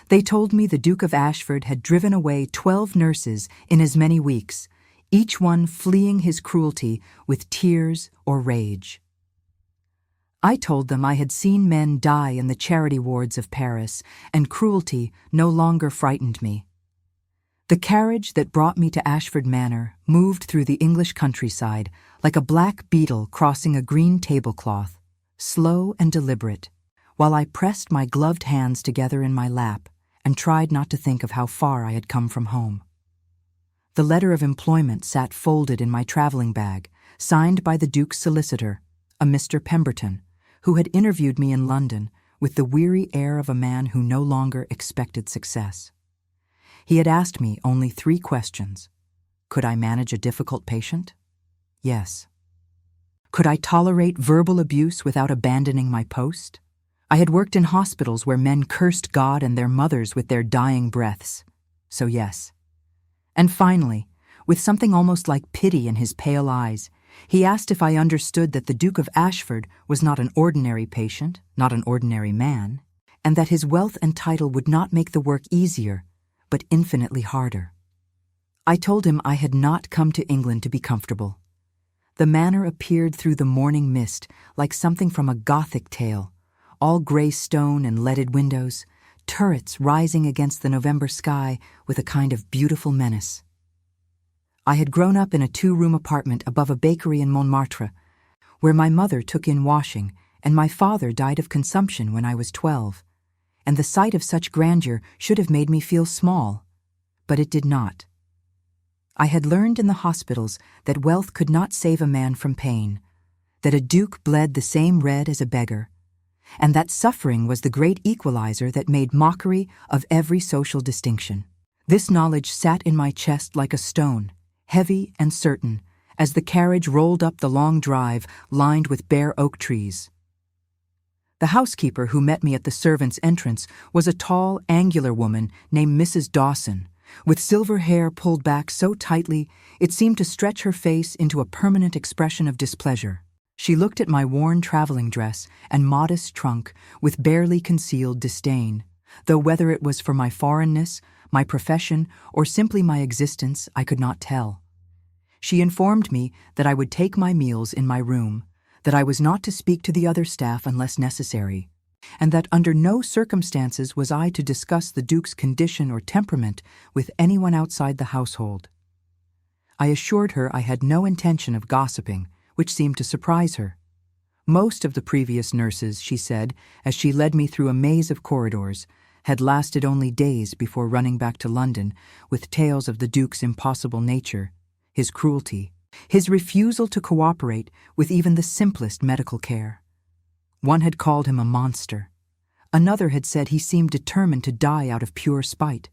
They told me the Duke of Ashford had driven away 12 nurses in as many weeks, each one fleeing his cruelty with tears or rage. I told them I had seen men die in the charity wards of Paris, and cruelty no longer frightened me. The carriage that brought me to Ashford Manor moved through the English countryside like a black beetle crossing a green tablecloth, slow and deliberate, while I pressed my gloved hands together in my lap and tried not to think of how far I had come from home. The letter of employment sat folded in my traveling bag, signed by the Duke's solicitor, a Mr. Pemberton, who had interviewed me in London with the weary air of a man who no longer expected success. He had asked me only 3 questions. Could I manage a difficult patient? Yes. Could I tolerate verbal abuse without abandoning my post? I had worked in hospitals where men cursed God and their mothers with their dying breaths. So yes. And finally, with something almost like pity in his pale eyes, he asked if I understood that the Duke of Ashford was not an ordinary patient, not an ordinary man, and that his wealth and title would not make the work easier, but infinitely harder. I told him I had not come to England to be comfortable. The manor appeared through the morning mist like something from a Gothic tale, all grey stone and leaded windows, turrets rising against the November sky with a kind of beautiful menace. I had grown up in a 2-room apartment above a bakery in Montmartre, where my mother took in washing and my father died of consumption when I was 12, and the sight of such grandeur should have made me feel small, but it did not. I had learned in the hospitals that wealth could not save a man from pain, that a duke bled the same red as a beggar, and that suffering was the great equalizer that made mockery of every social distinction. This knowledge sat in my chest like a stone, heavy and certain, as the carriage rolled up the long drive lined with bare oak trees. The housekeeper who met me at the servants' entrance was a tall, angular woman named Mrs. Dawson, with silver hair pulled back so tightly it seemed to stretch her face into a permanent expression of displeasure. She looked at my worn traveling dress and modest trunk with barely concealed disdain, though whether it was for my foreignness, my profession, or simply my existence, I could not tell. She informed me that I would take my meals in my room, that I was not to speak to the other staff unless necessary, and that under no circumstances was I to discuss the Duke's condition or temperament with anyone outside the household. I assured her I had no intention of gossiping, which seemed to surprise her. Most of the previous nurses, she said, as she led me through a maze of corridors, had lasted only days before running back to London with tales of the Duke's impossible nature, his cruelty, his refusal to cooperate with even the simplest medical care. One had called him a monster. Another had said he seemed determined to die out of pure spite.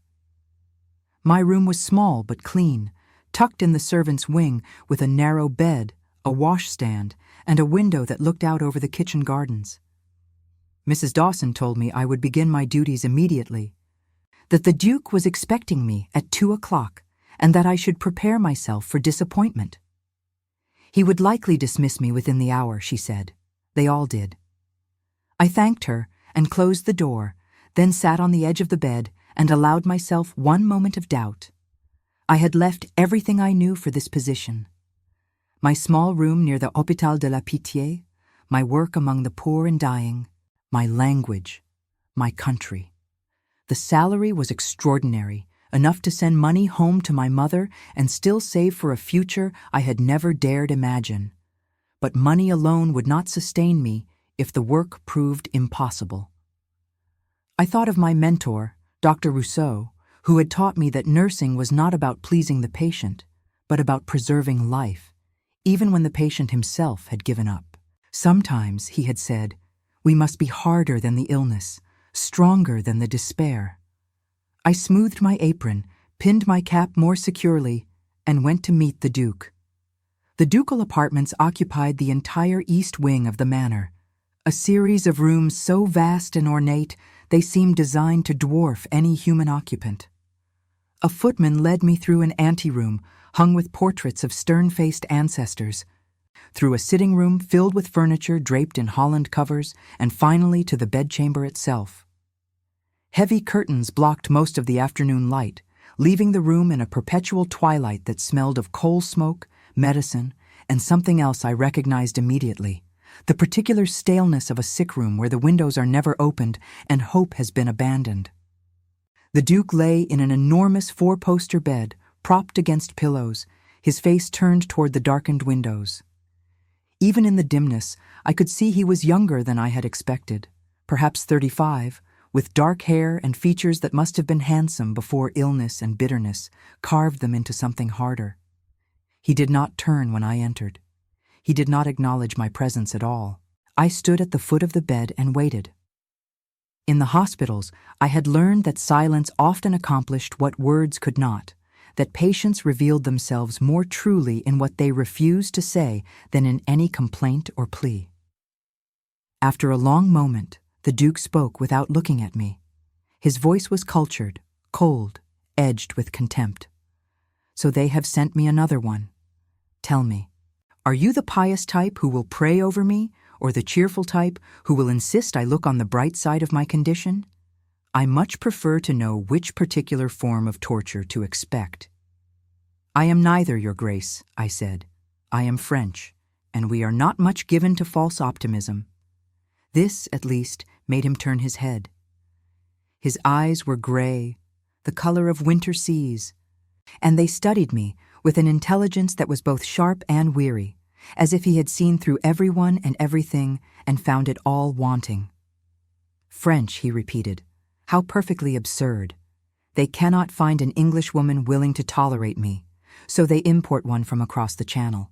My room was small but clean, tucked in the servants' wing with a narrow bed, a washstand, and a window that looked out over the kitchen gardens. Mrs. Dawson told me I would begin my duties immediately, that the Duke was expecting me at 2 o'clock, and that I should prepare myself for disappointment. He would likely dismiss me within the hour, she said. They all did. I thanked her and closed the door, then sat on the edge of the bed and allowed myself one moment of doubt. I had left everything I knew for this position. My small room near the Hôpital de la Pitié, my work among the poor and dying, my language, my country. The salary was extraordinary, enough to send money home to my mother and still save for a future I had never dared imagine. But money alone would not sustain me if the work proved impossible. I thought of my mentor, Dr. Rousseau, who had taught me that nursing was not about pleasing the patient, but about preserving life, even when the patient himself had given up. Sometimes, he had said, we must be harder than the illness, stronger than the despair. I smoothed my apron, pinned my cap more securely, and went to meet the Duke. The ducal apartments occupied the entire east wing of the manor, a series of rooms so vast and ornate they seemed designed to dwarf any human occupant. A footman led me through an anteroom hung with portraits of stern-faced ancestors, through a sitting room filled with furniture draped in Holland covers, and finally to the bedchamber itself. Heavy curtains blocked most of the afternoon light, leaving the room in a perpetual twilight that smelled of coal smoke, medicine, and something else I recognized immediately, the particular staleness of a sick room where the windows are never opened and hope has been abandoned. The Duke lay in an enormous four-poster bed, propped against pillows, his face turned toward the darkened windows. Even in the dimness, I could see he was younger than I had expected, perhaps 35, with dark hair and features that must have been handsome before illness and bitterness carved them into something harder. He did not turn when I entered. He did not acknowledge my presence at all. I stood at the foot of the bed and waited. In the hospitals, I had learned that silence often accomplished what words could not, that patients revealed themselves more truly in what they refused to say than in any complaint or plea. After a long moment, the Duke spoke without looking at me. His voice was cultured, cold, edged with contempt. "So they have sent me another one. Tell me, are you the pious type who will pray over me, or the cheerful type who will insist I look on the bright side of my condition? I much prefer to know which particular form of torture to expect." "I am neither, Your Grace," I said. "I am French, and we are not much given to false optimism." This, at least, made him turn his head. His eyes were gray, the color of winter seas, and they studied me with an intelligence that was both sharp and weary, as if he had seen through everyone and everything and found it all wanting. "French," he repeated. "How perfectly absurd. They cannot find an Englishwoman willing to tolerate me, so they import one from across the Channel.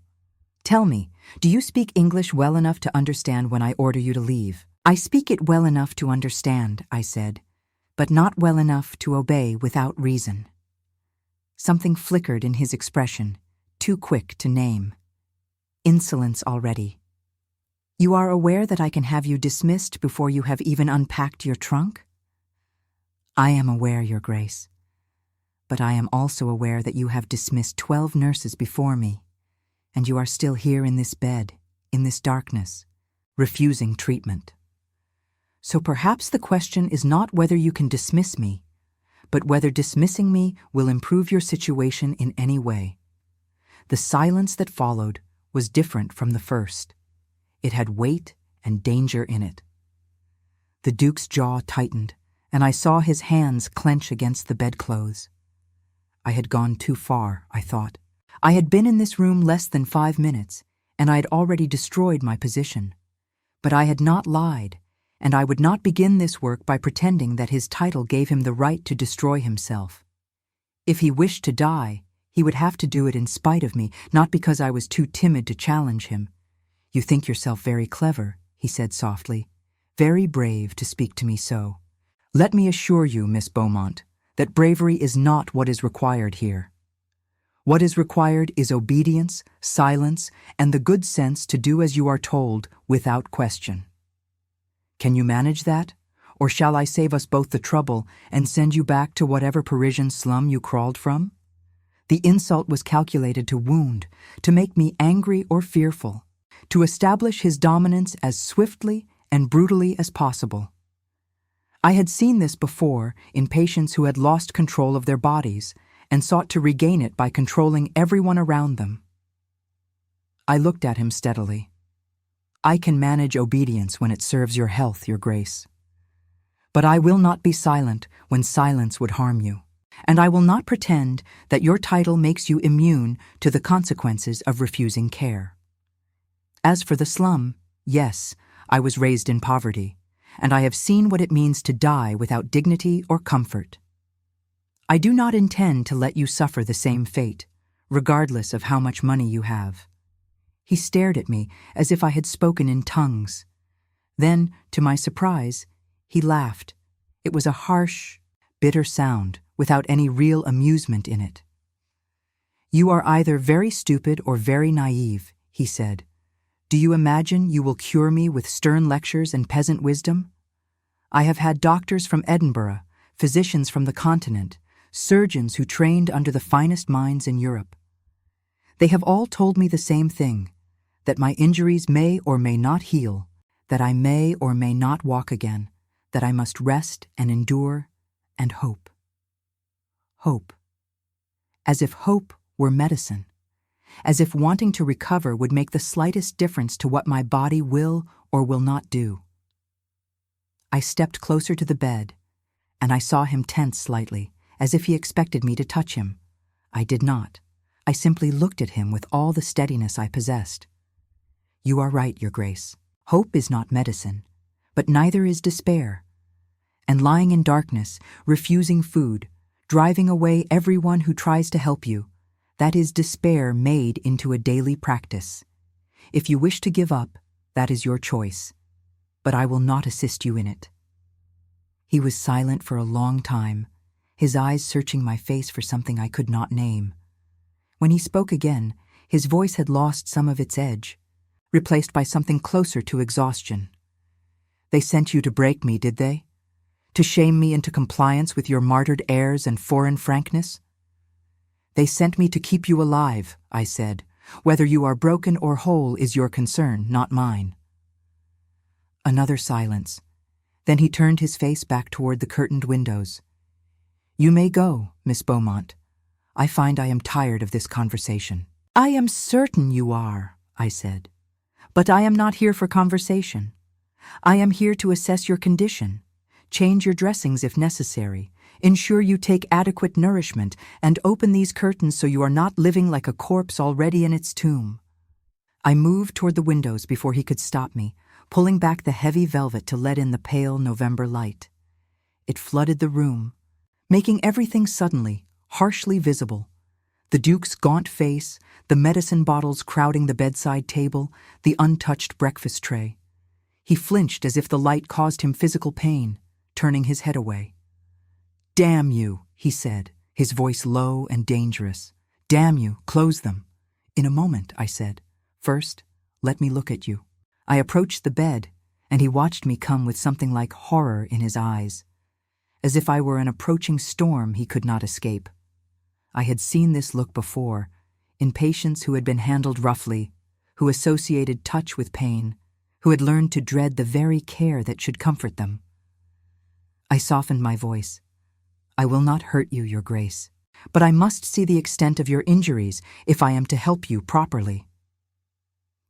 Tell me, do you speak English well enough to understand when I order you to leave?" "I speak it well enough to understand," I said, "but not well enough to obey without reason." Something flickered in his expression, too quick to name. Insolence already. "You are aware that I can have you dismissed before you have even unpacked your trunk?" "I am aware, Your Grace. But I am also aware that you have dismissed 12 nurses before me, and you are still here in this bed, in this darkness, refusing treatment. So perhaps the question is not whether you can dismiss me, but whether dismissing me will improve your situation in any way." The silence that followed was different from the first. It had weight and danger in it. The Duke's jaw tightened, and I saw his hands clench against the bedclothes. I had gone too far, I thought. I had been in this room less than 5 minutes, and I had already destroyed my position. But I had not lied, and I would not begin this work by pretending that his title gave him the right to destroy himself. If he wished to die, he would have to do it in spite of me, not because I was too timid to challenge him. "You think yourself very clever," he said softly, "very brave to speak to me so. Let me assure you, Miss Beaumont, that bravery is not what is required here. What is required is obedience, silence, and the good sense to do as you are told without question. Can you manage that? Or shall I save us both the trouble and send you back to whatever Parisian slum you crawled from?" The insult was calculated to wound, to make me angry or fearful, to establish his dominance as swiftly and brutally as possible. I had seen this before in patients who had lost control of their bodies and sought to regain it by controlling everyone around them. I looked at him steadily. "I can manage obedience when it serves your health, Your Grace. But I will not be silent when silence would harm you, and I will not pretend that your title makes you immune to the consequences of refusing care. As for the slum, yes, I was raised in poverty, and I have seen what it means to die without dignity or comfort. I do not intend to let you suffer the same fate, regardless of how much money you have." He stared at me as if I had spoken in tongues. Then, to my surprise, he laughed. It was a harsh, bitter sound, without any real amusement in it. "You are either very stupid or very naive," he said. "Do you imagine you will cure me with stern lectures and peasant wisdom? I have had doctors from Edinburgh, physicians from the continent, surgeons who trained under the finest minds in Europe. They have all told me the same thing, that my injuries may or may not heal, that I may or may not walk again, that I must rest and endure, and hope. Hope. As if hope were medicine. As if wanting to recover would make the slightest difference to what my body will or will not do. I stepped closer to the bed, and I saw him tense slightly, as if he expected me to touch him. I did not. I simply looked at him with all the steadiness I possessed. You are right, Your Grace. Hope is not medicine, but neither is despair. And lying in darkness, refusing food, driving away everyone who tries to help you, that is despair made into a daily practice. If you wish to give up, that is your choice, but I will not assist you in it. He was silent for a long time, his eyes searching my face for something I could not name. When he spoke again, his voice had lost some of its edge, replaced by something closer to exhaustion. They sent you to break me, did they? To shame me into compliance with your martyred airs and foreign frankness? They sent me to keep you alive, I said. Whether you are broken or whole is your concern, not mine. Another silence. Then he turned his face back toward the curtained windows. You may go, Miss Beaumont. I find I am tired of this conversation. I am certain you are, I said. But I am not here for conversation. I am here to assess your condition, change your dressings if necessary, ensure you take adequate nourishment, and open these curtains so you are not living like a corpse already in its tomb. I moved toward the windows before he could stop me, pulling back the heavy velvet to let in the pale November light. It flooded the room, making everything suddenly, harshly visible. The Duke's gaunt face, the medicine bottles crowding the bedside table, the untouched breakfast tray. He flinched as if the light caused him physical pain, turning his head away. Damn you, he said, his voice low and dangerous. Damn you, close them. In a moment, I said. First, let me look at you. I approached the bed, and he watched me come with something like horror in his eyes. As if I were an approaching storm he could not escape. I had seen this look before, in patients who had been handled roughly, who associated touch with pain, who had learned to dread the very care that should comfort them. I softened my voice. I will not hurt you, Your Grace, but I must see the extent of your injuries if I am to help you properly.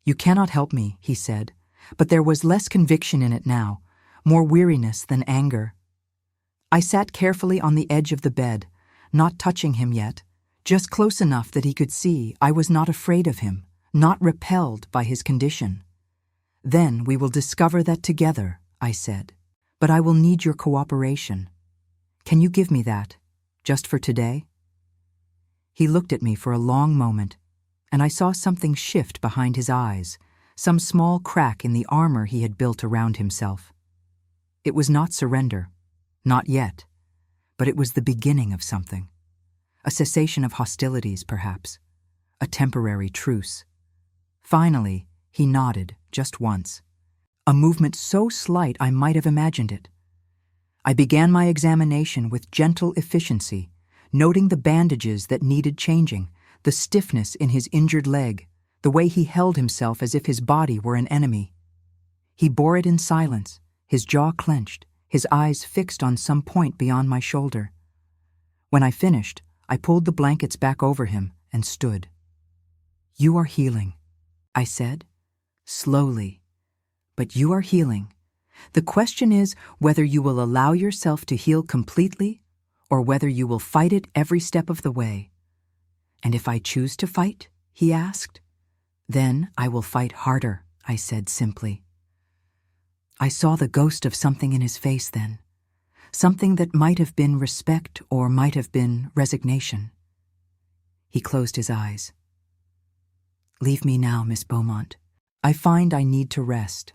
You cannot help me, he said, but there was less conviction in it now, more weariness than anger. I sat carefully on the edge of the bed, not touching him yet, just close enough that he could see I was not afraid of him, not repelled by his condition. Then we will discover that together, I said, but I will need your cooperation. Can you give me that, just for today? He looked at me for a long moment, and I saw something shift behind his eyes, some small crack in the armor he had built around himself. It was not surrender, not yet, but it was the beginning of something. A cessation of hostilities, perhaps. A temporary truce. Finally, he nodded, just once. A movement so slight I might have imagined it. I began my examination with gentle efficiency, noting the bandages that needed changing, the stiffness in his injured leg, the way he held himself as if his body were an enemy. He bore it in silence, his jaw clenched, his eyes fixed on some point beyond my shoulder. When I finished, I pulled the blankets back over him and stood. You are healing, I said, slowly. But you are healing. The question is whether you will allow yourself to heal completely or whether you will fight it every step of the way. And if I choose to fight, he asked, then I will fight harder, I said simply. I saw the ghost of something in his face then, something that might have been respect or might have been resignation. He closed his eyes. Leave me now, Miss Beaumont. I find I need to rest.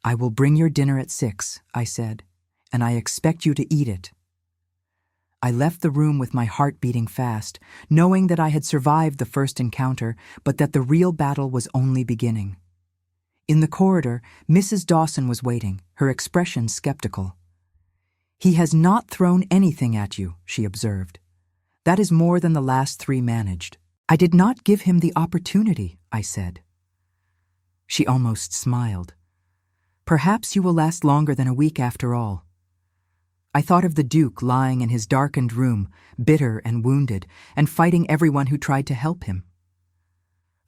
I will bring your dinner at 6, I said, and I expect you to eat it. I left the room with my heart beating fast, knowing that I had survived the first encounter, but that the real battle was only beginning. In the corridor, Mrs. Dawson was waiting, her expression skeptical. He has not thrown anything at you, she observed. That is more than the last 3 managed. I did not give him the opportunity, I said. She almost smiled. Perhaps you will last longer than a week after all. I thought of the Duke lying in his darkened room, bitter and wounded, and fighting everyone who tried to help him.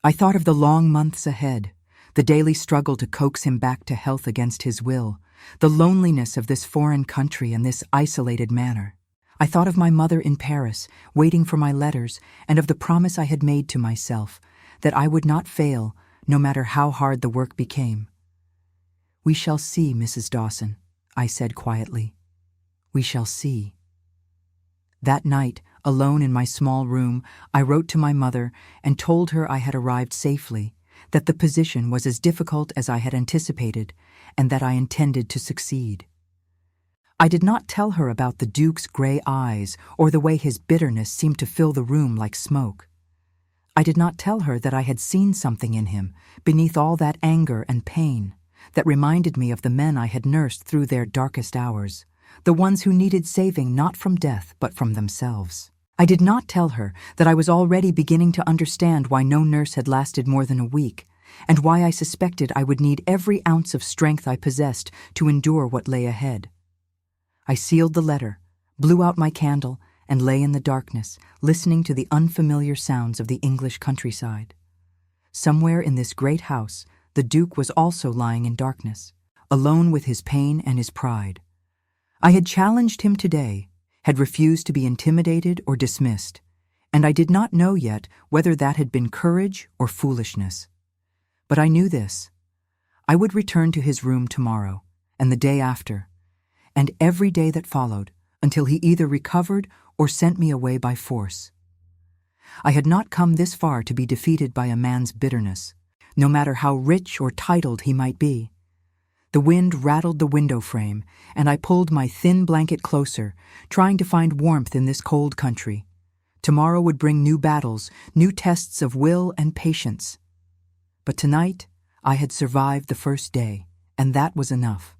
I thought of the long months ahead, the daily struggle to coax him back to health against his will, the loneliness of this foreign country and this isolated manor. I thought of my mother in Paris, waiting for my letters, and of the promise I had made to myself, that I would not fail, no matter how hard the work became. "We shall see, Mrs. Dawson," I said quietly. "We shall see." That night, alone in my small room, I wrote to my mother and told her I had arrived safely, that the position was as difficult as I had anticipated, and that I intended to succeed. I did not tell her about the Duke's gray eyes or the way his bitterness seemed to fill the room like smoke. I did not tell her that I had seen something in him, beneath all that anger and pain, that reminded me of the men I had nursed through their darkest hours, the ones who needed saving not from death but from themselves. I did not tell her that I was already beginning to understand why no nurse had lasted more than a week, and why I suspected I would need every ounce of strength I possessed to endure what lay ahead. I sealed the letter, blew out my candle, and lay in the darkness, listening to the unfamiliar sounds of the English countryside. Somewhere in this great house, the Duke was also lying in darkness, alone with his pain and his pride. I had challenged him today, had refused to be intimidated or dismissed, and I did not know yet whether that had been courage or foolishness. But I knew this: I would return to his room tomorrow, and the day after, and every day that followed, until he either recovered or sent me away by force. I had not come this far to be defeated by a man's bitterness, no matter how rich or titled he might be. The wind rattled the window frame, and I pulled my thin blanket closer, trying to find warmth in this cold country. Tomorrow would bring new battles, new tests of will and patience. But tonight, I had survived the first day, and that was enough.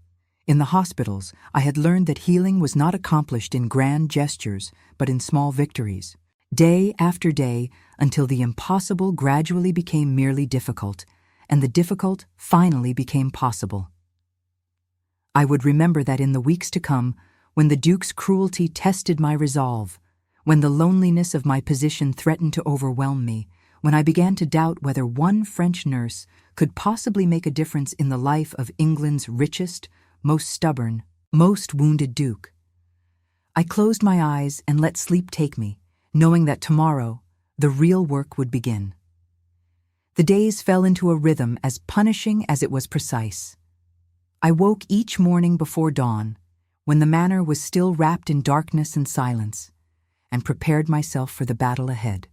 In the hospitals, I had learned that healing was not accomplished in grand gestures, but in small victories, day after day, until the impossible gradually became merely difficult, and the difficult finally became possible. I would remember that in the weeks to come, when the Duke's cruelty tested my resolve, when the loneliness of my position threatened to overwhelm me, when I began to doubt whether one French nurse could possibly make a difference in the life of England's richest, most stubborn, most wounded Duke. I closed my eyes and let sleep take me, knowing that tomorrow the real work would begin. The days fell into a rhythm as punishing as it was precise. I woke each morning before dawn, when the manor was still wrapped in darkness and silence, and prepared myself for the battle ahead.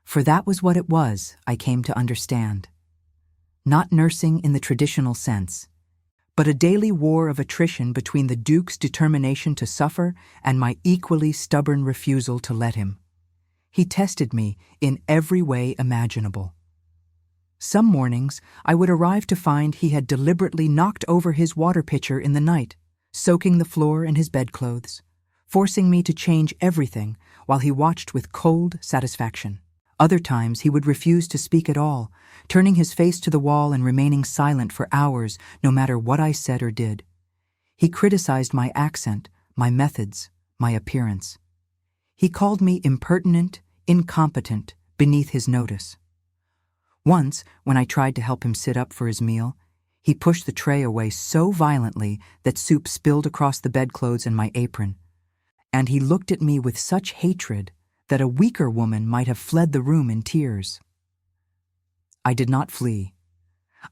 For that was what it was, I came to understand. Not nursing in the traditional sense, but a daily war of attrition between the Duke's determination to suffer and my equally stubborn refusal to let him. He tested me in every way imaginable. Some mornings, I would arrive to find he had deliberately knocked over his water pitcher in the night, soaking the floor in his bedclothes, forcing me to change everything while he watched with cold satisfaction. Other times he would refuse to speak at all, turning his face to the wall and remaining silent for hours no matter what I said or did. He criticized my accent, my methods, my appearance. He called me impertinent, incompetent, beneath his notice. Once, when I tried to help him sit up for his meal, he pushed the tray away so violently that soup spilled across the bedclothes and my apron, and he looked at me with such hatred that a weaker woman might have fled the room in tears. I did not flee.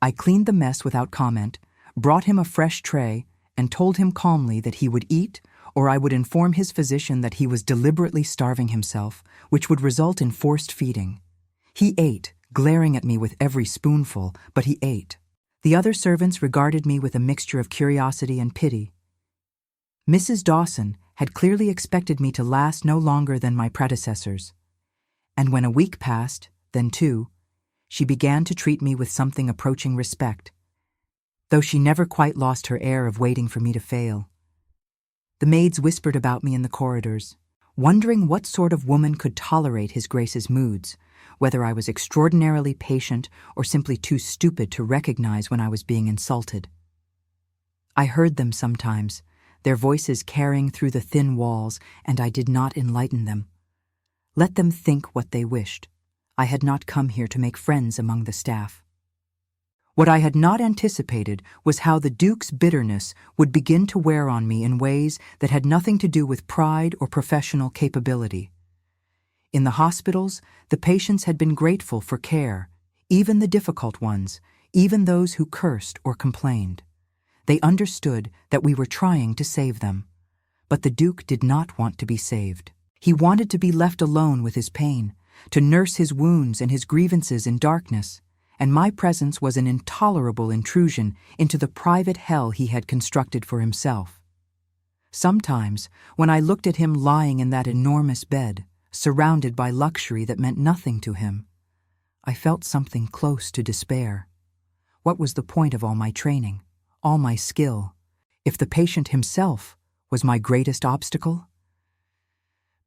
I cleaned the mess without comment, brought him a fresh tray, and told him calmly that he would eat, or I would inform his physician that he was deliberately starving himself, which would result in forced feeding. He ate, glaring at me with every spoonful, but he ate. The other servants regarded me with a mixture of curiosity and pity. Mrs. Dawson had clearly expected me to last no longer than my predecessors, and when a week passed, then two, she began to treat me with something approaching respect, though she never quite lost her air of waiting for me to fail. The maids whispered about me in the corridors, wondering what sort of woman could tolerate His Grace's moods, whether I was extraordinarily patient or simply too stupid to recognize when I was being insulted. I heard them sometimes, their voices carrying through the thin walls, and I did not enlighten them. Let them think what they wished. I had not come here to make friends among the staff. What I had not anticipated was how the Duke's bitterness would begin to wear on me in ways that had nothing to do with pride or professional capability. In the hospitals, the patients had been grateful for care, even the difficult ones, even those who cursed or complained. They understood that we were trying to save them. But the Duke did not want to be saved. He wanted to be left alone with his pain, to nurse his wounds and his grievances in darkness, and my presence was an intolerable intrusion into the private hell he had constructed for himself. Sometimes, when I looked at him lying in that enormous bed, surrounded by luxury that meant nothing to him, I felt something close to despair. What was the point of all my training, all my skill, if the patient himself was my greatest obstacle?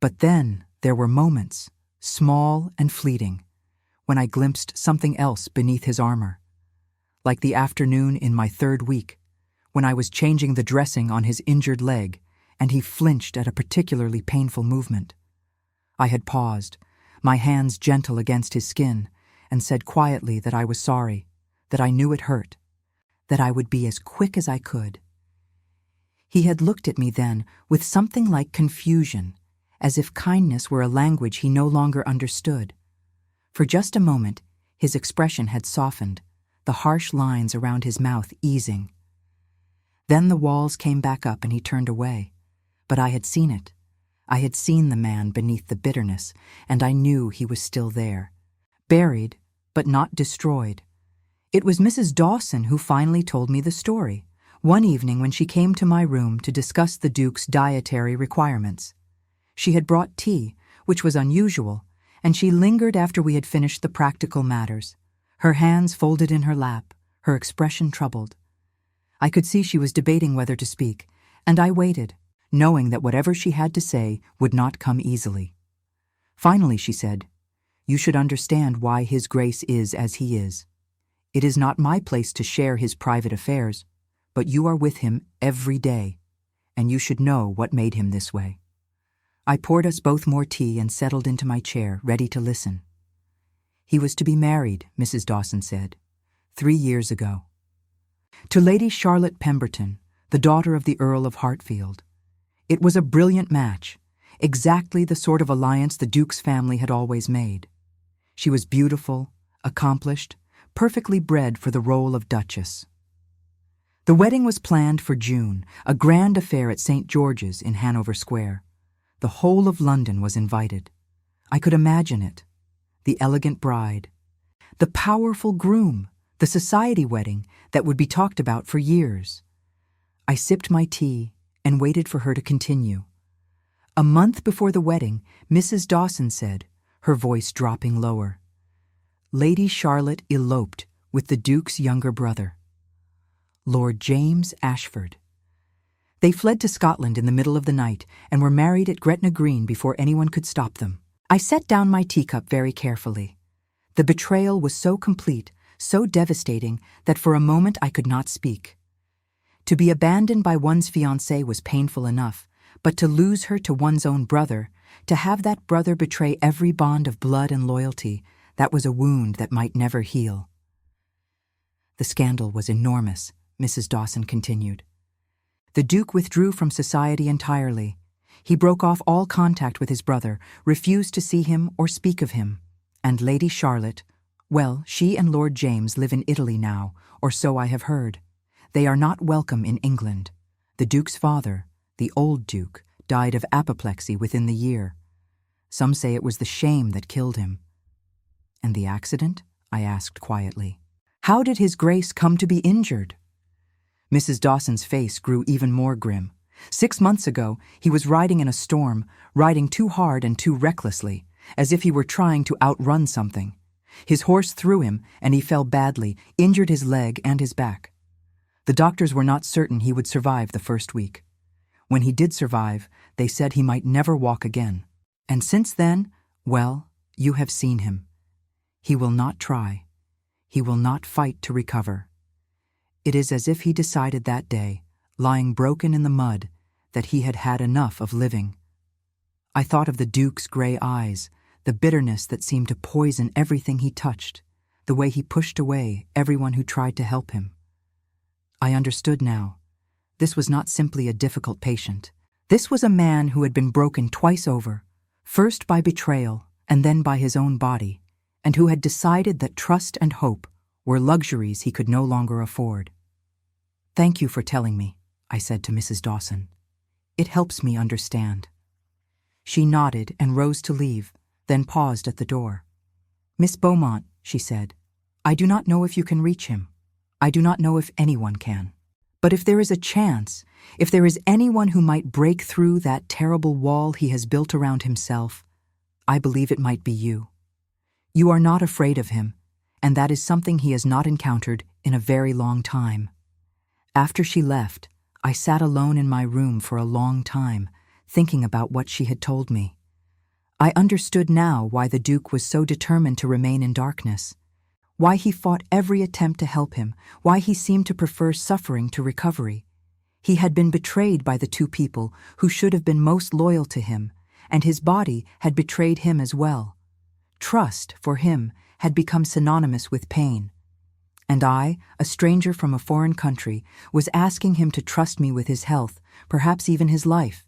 But then there were moments, small and fleeting, when I glimpsed something else beneath his armor. Like the afternoon in my 3rd week, when I was changing the dressing on his injured leg and he flinched at a particularly painful movement. I had paused, my hands gentle against his skin, and said quietly that I was sorry, that I knew it hurt, that I would be as quick as I could. He had looked at me then with something like confusion, as if kindness were a language he no longer understood. For just a moment, his expression had softened, the harsh lines around his mouth easing. Then the walls came back up and he turned away. But I had seen it. I had seen the man beneath the bitterness, and I knew he was still there, buried but not destroyed. It was Mrs. Dawson who finally told me the story, one evening when she came to my room to discuss the Duke's dietary requirements. She had brought tea, which was unusual, and she lingered after we had finished the practical matters, her hands folded in her lap, her expression troubled. I could see she was debating whether to speak, and I waited, knowing that whatever she had to say would not come easily. Finally she said, "You should understand why His Grace is as he is. It is not my place to share his private affairs, but you are with him every day, and you should know what made him this way." I poured us both more tea and settled into my chair, ready to listen. "He was to be married," Mrs. Dawson said, 3 years ago. To Lady Charlotte Pemberton, the daughter of the Earl of Hartfield. It was a brilliant match, exactly the sort of alliance the Duke's family had always made. She was beautiful, accomplished, perfectly bred for the role of Duchess. The wedding was planned for June, a grand affair at St. George's in Hanover Square. The whole of London was invited. I could imagine it. The elegant bride, the powerful groom, the society wedding that would be talked about for years. I sipped my tea and waited for her to continue. A month before the wedding, Mrs. Dawson said, her voice dropping lower, "Lady Charlotte eloped with the Duke's younger brother, Lord James Ashford. They fled to Scotland in the middle of the night and were married at Gretna Green before anyone could stop them." I set down my teacup very carefully. The betrayal was so complete, so devastating, that for a moment I could not speak. To be abandoned by one's fiancée was painful enough, but to lose her to one's own brother, to have that brother betray every bond of blood and loyalty, that was a wound that might never heal. "The scandal was enormous," Mrs. Dawson continued. "The Duke withdrew from society entirely. He broke off all contact with his brother, refused to see him or speak of him. And Lady Charlotte, well, she and Lord James live in Italy now, or so I have heard. They are not welcome in England. The Duke's father, the old Duke, died of apoplexy within the year. Some say it was the shame that killed him." "And the accident?" I asked quietly. "How did His Grace come to be injured?" Mrs. Dawson's face grew even more grim. 6 months ago, he was riding in a storm, riding too hard and too recklessly, as if he were trying to outrun something. His horse threw him, and he fell badly, injured his leg and his back. The doctors were not certain he would survive the first week. When he did survive, they said he might never walk again. And since then, well, you have seen him. He will not try. He will not fight to recover. It is as if he decided that day, lying broken in the mud, that he had had enough of living. I thought of the Duke's gray eyes, the bitterness that seemed to poison everything he touched, the way he pushed away everyone who tried to help him. I understood now. This was not simply a difficult patient. This was a man who had been broken twice over, first by betrayal and then by his own body, and who had decided that trust and hope were luxuries he could no longer afford. "Thank you for telling me," I said to Mrs. Dawson. "It helps me understand." She nodded and rose to leave, then paused at the door. "Miss Beaumont," she said, "I do not know if you can reach him. I do not know if anyone can. But if there is a chance, if there is anyone who might break through that terrible wall he has built around himself, I believe it might be you. You are not afraid of him, and that is something he has not encountered in a very long time." After she left, I sat alone in my room for a long time, thinking about what she had told me. I understood now why the Duke was so determined to remain in darkness, why he fought every attempt to help him, why he seemed to prefer suffering to recovery. He had been betrayed by the two people who should have been most loyal to him, and his body had betrayed him as well. Trust, for him, had become synonymous with pain. And I, a stranger from a foreign country, was asking him to trust me with his health, perhaps even his life.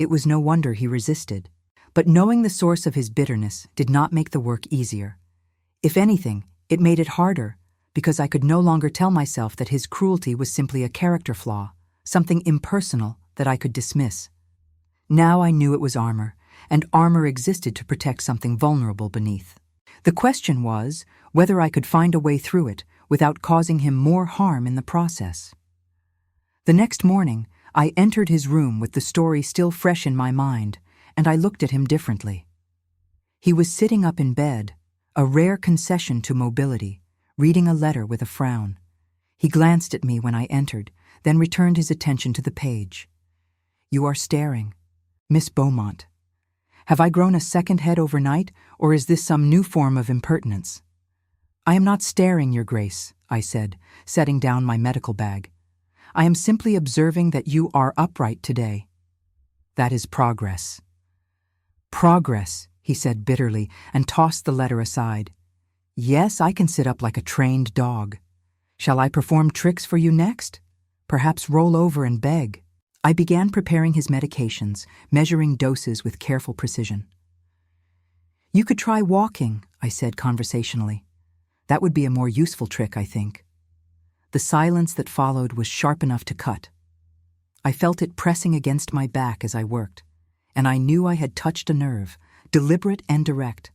It was no wonder he resisted. But knowing the source of his bitterness did not make the work easier. If anything, it made it harder, because I could no longer tell myself that his cruelty was simply a character flaw, something impersonal that I could dismiss. Now I knew it was armor, and armor existed to protect something vulnerable beneath. The question was whether I could find a way through it without causing him more harm in the process. The next morning, I entered his room with the story still fresh in my mind, and I looked at him differently. He was sitting up in bed, a rare concession to mobility, reading a letter with a frown. He glanced at me when I entered, then returned his attention to the page. "You are staring. Miss Beaumont. Have I grown a second head overnight, or is this some new form of impertinence?" "I am not staring, Your Grace," I said, setting down my medical bag. "I am simply observing that you are upright today. That is progress." "Progress," he said bitterly, and tossed the letter aside. "Yes, I can sit up like a trained dog. Shall I perform tricks for you next? Perhaps roll over and beg." I began preparing his medications, measuring doses with careful precision. "You could try walking," I said conversationally. "That would be a more useful trick, I think." The silence that followed was sharp enough to cut. I felt it pressing against my back as I worked, and I knew I had touched a nerve, deliberate and direct.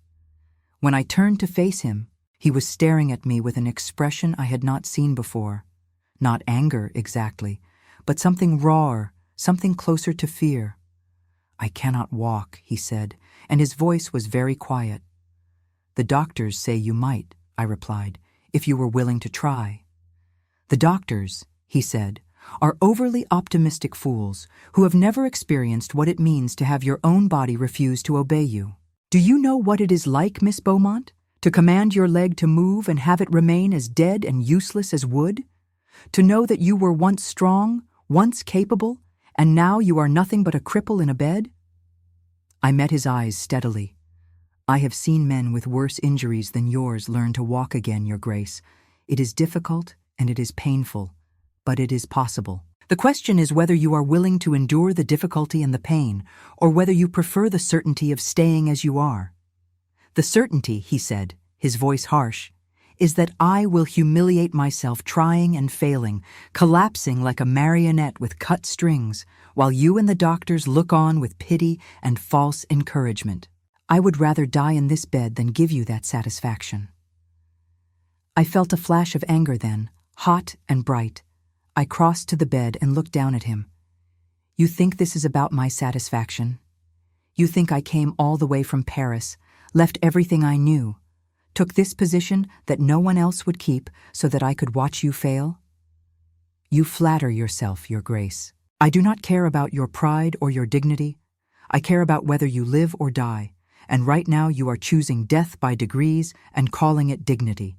When I turned to face him, he was staring at me with an expression I had not seen before. Not anger, exactly, but something rawer, something closer to fear. "I cannot walk," he said, and his voice was very quiet. "The doctors say you might," I replied, "if you were willing to try." "The doctors," he said, "are overly optimistic fools who have never experienced what it means to have your own body refuse to obey you. Do you know what it is like, Miss Beaumont, to command your leg to move and have it remain as dead and useless as wood? To know that you were once strong, once capable, and now you are nothing but a cripple in a bed?" I met his eyes steadily. "I have seen men with worse injuries than yours learn to walk again, Your Grace. It is difficult and it is painful, but it is possible. The question is whether you are willing to endure the difficulty and the pain, or whether you prefer the certainty of staying as you are." "The certainty," he said, his voice harsh, "is that I will humiliate myself trying and failing, collapsing like a marionette with cut strings, while you and the doctors look on with pity and false encouragement. I would rather die in this bed than give you that satisfaction." I felt a flash of anger then, hot and bright. I crossed to the bed and looked down at him. "You think this is about my satisfaction? You think I came all the way from Paris, left everything I knew, took this position that no one else would keep so that I could watch you fail? You flatter yourself, Your Grace. I do not care about your pride or your dignity. I care about whether you live or die, and right now you are choosing death by degrees and calling it dignity."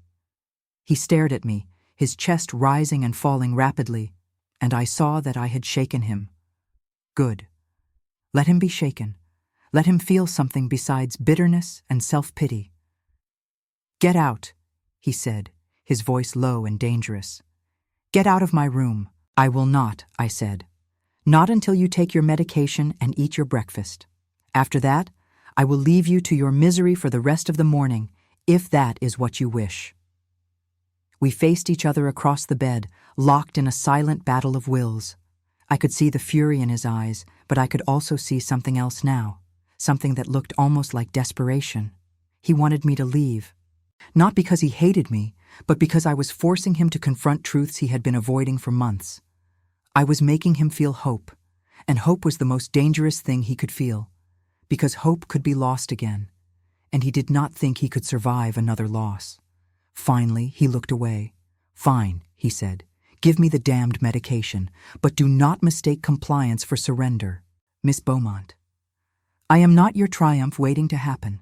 He stared at me, his chest rising and falling rapidly, and I saw that I had shaken him. Good. Let him be shaken. Let him feel something besides bitterness and self-pity. Get out, he said, his voice low and dangerous. Get out of my room. I will not, I said. Not until you take your medication and eat your breakfast. After that, I will leave you to your misery for the rest of the morning, if that is what you wish. We faced each other across the bed, locked in a silent battle of wills. I could see the fury in his eyes, but I could also see something else now, something that looked almost like desperation. He wanted me to leave. Not because he hated me, but because I was forcing him to confront truths he had been avoiding for months. I was making him feel hope, and hope was the most dangerous thing he could feel, because hope could be lost again, and he did not think he could survive another loss. Finally, he looked away. Fine, he said. Give me the damned medication, but do not mistake compliance for surrender. Miss Beaumont, I am not your triumph waiting to happen.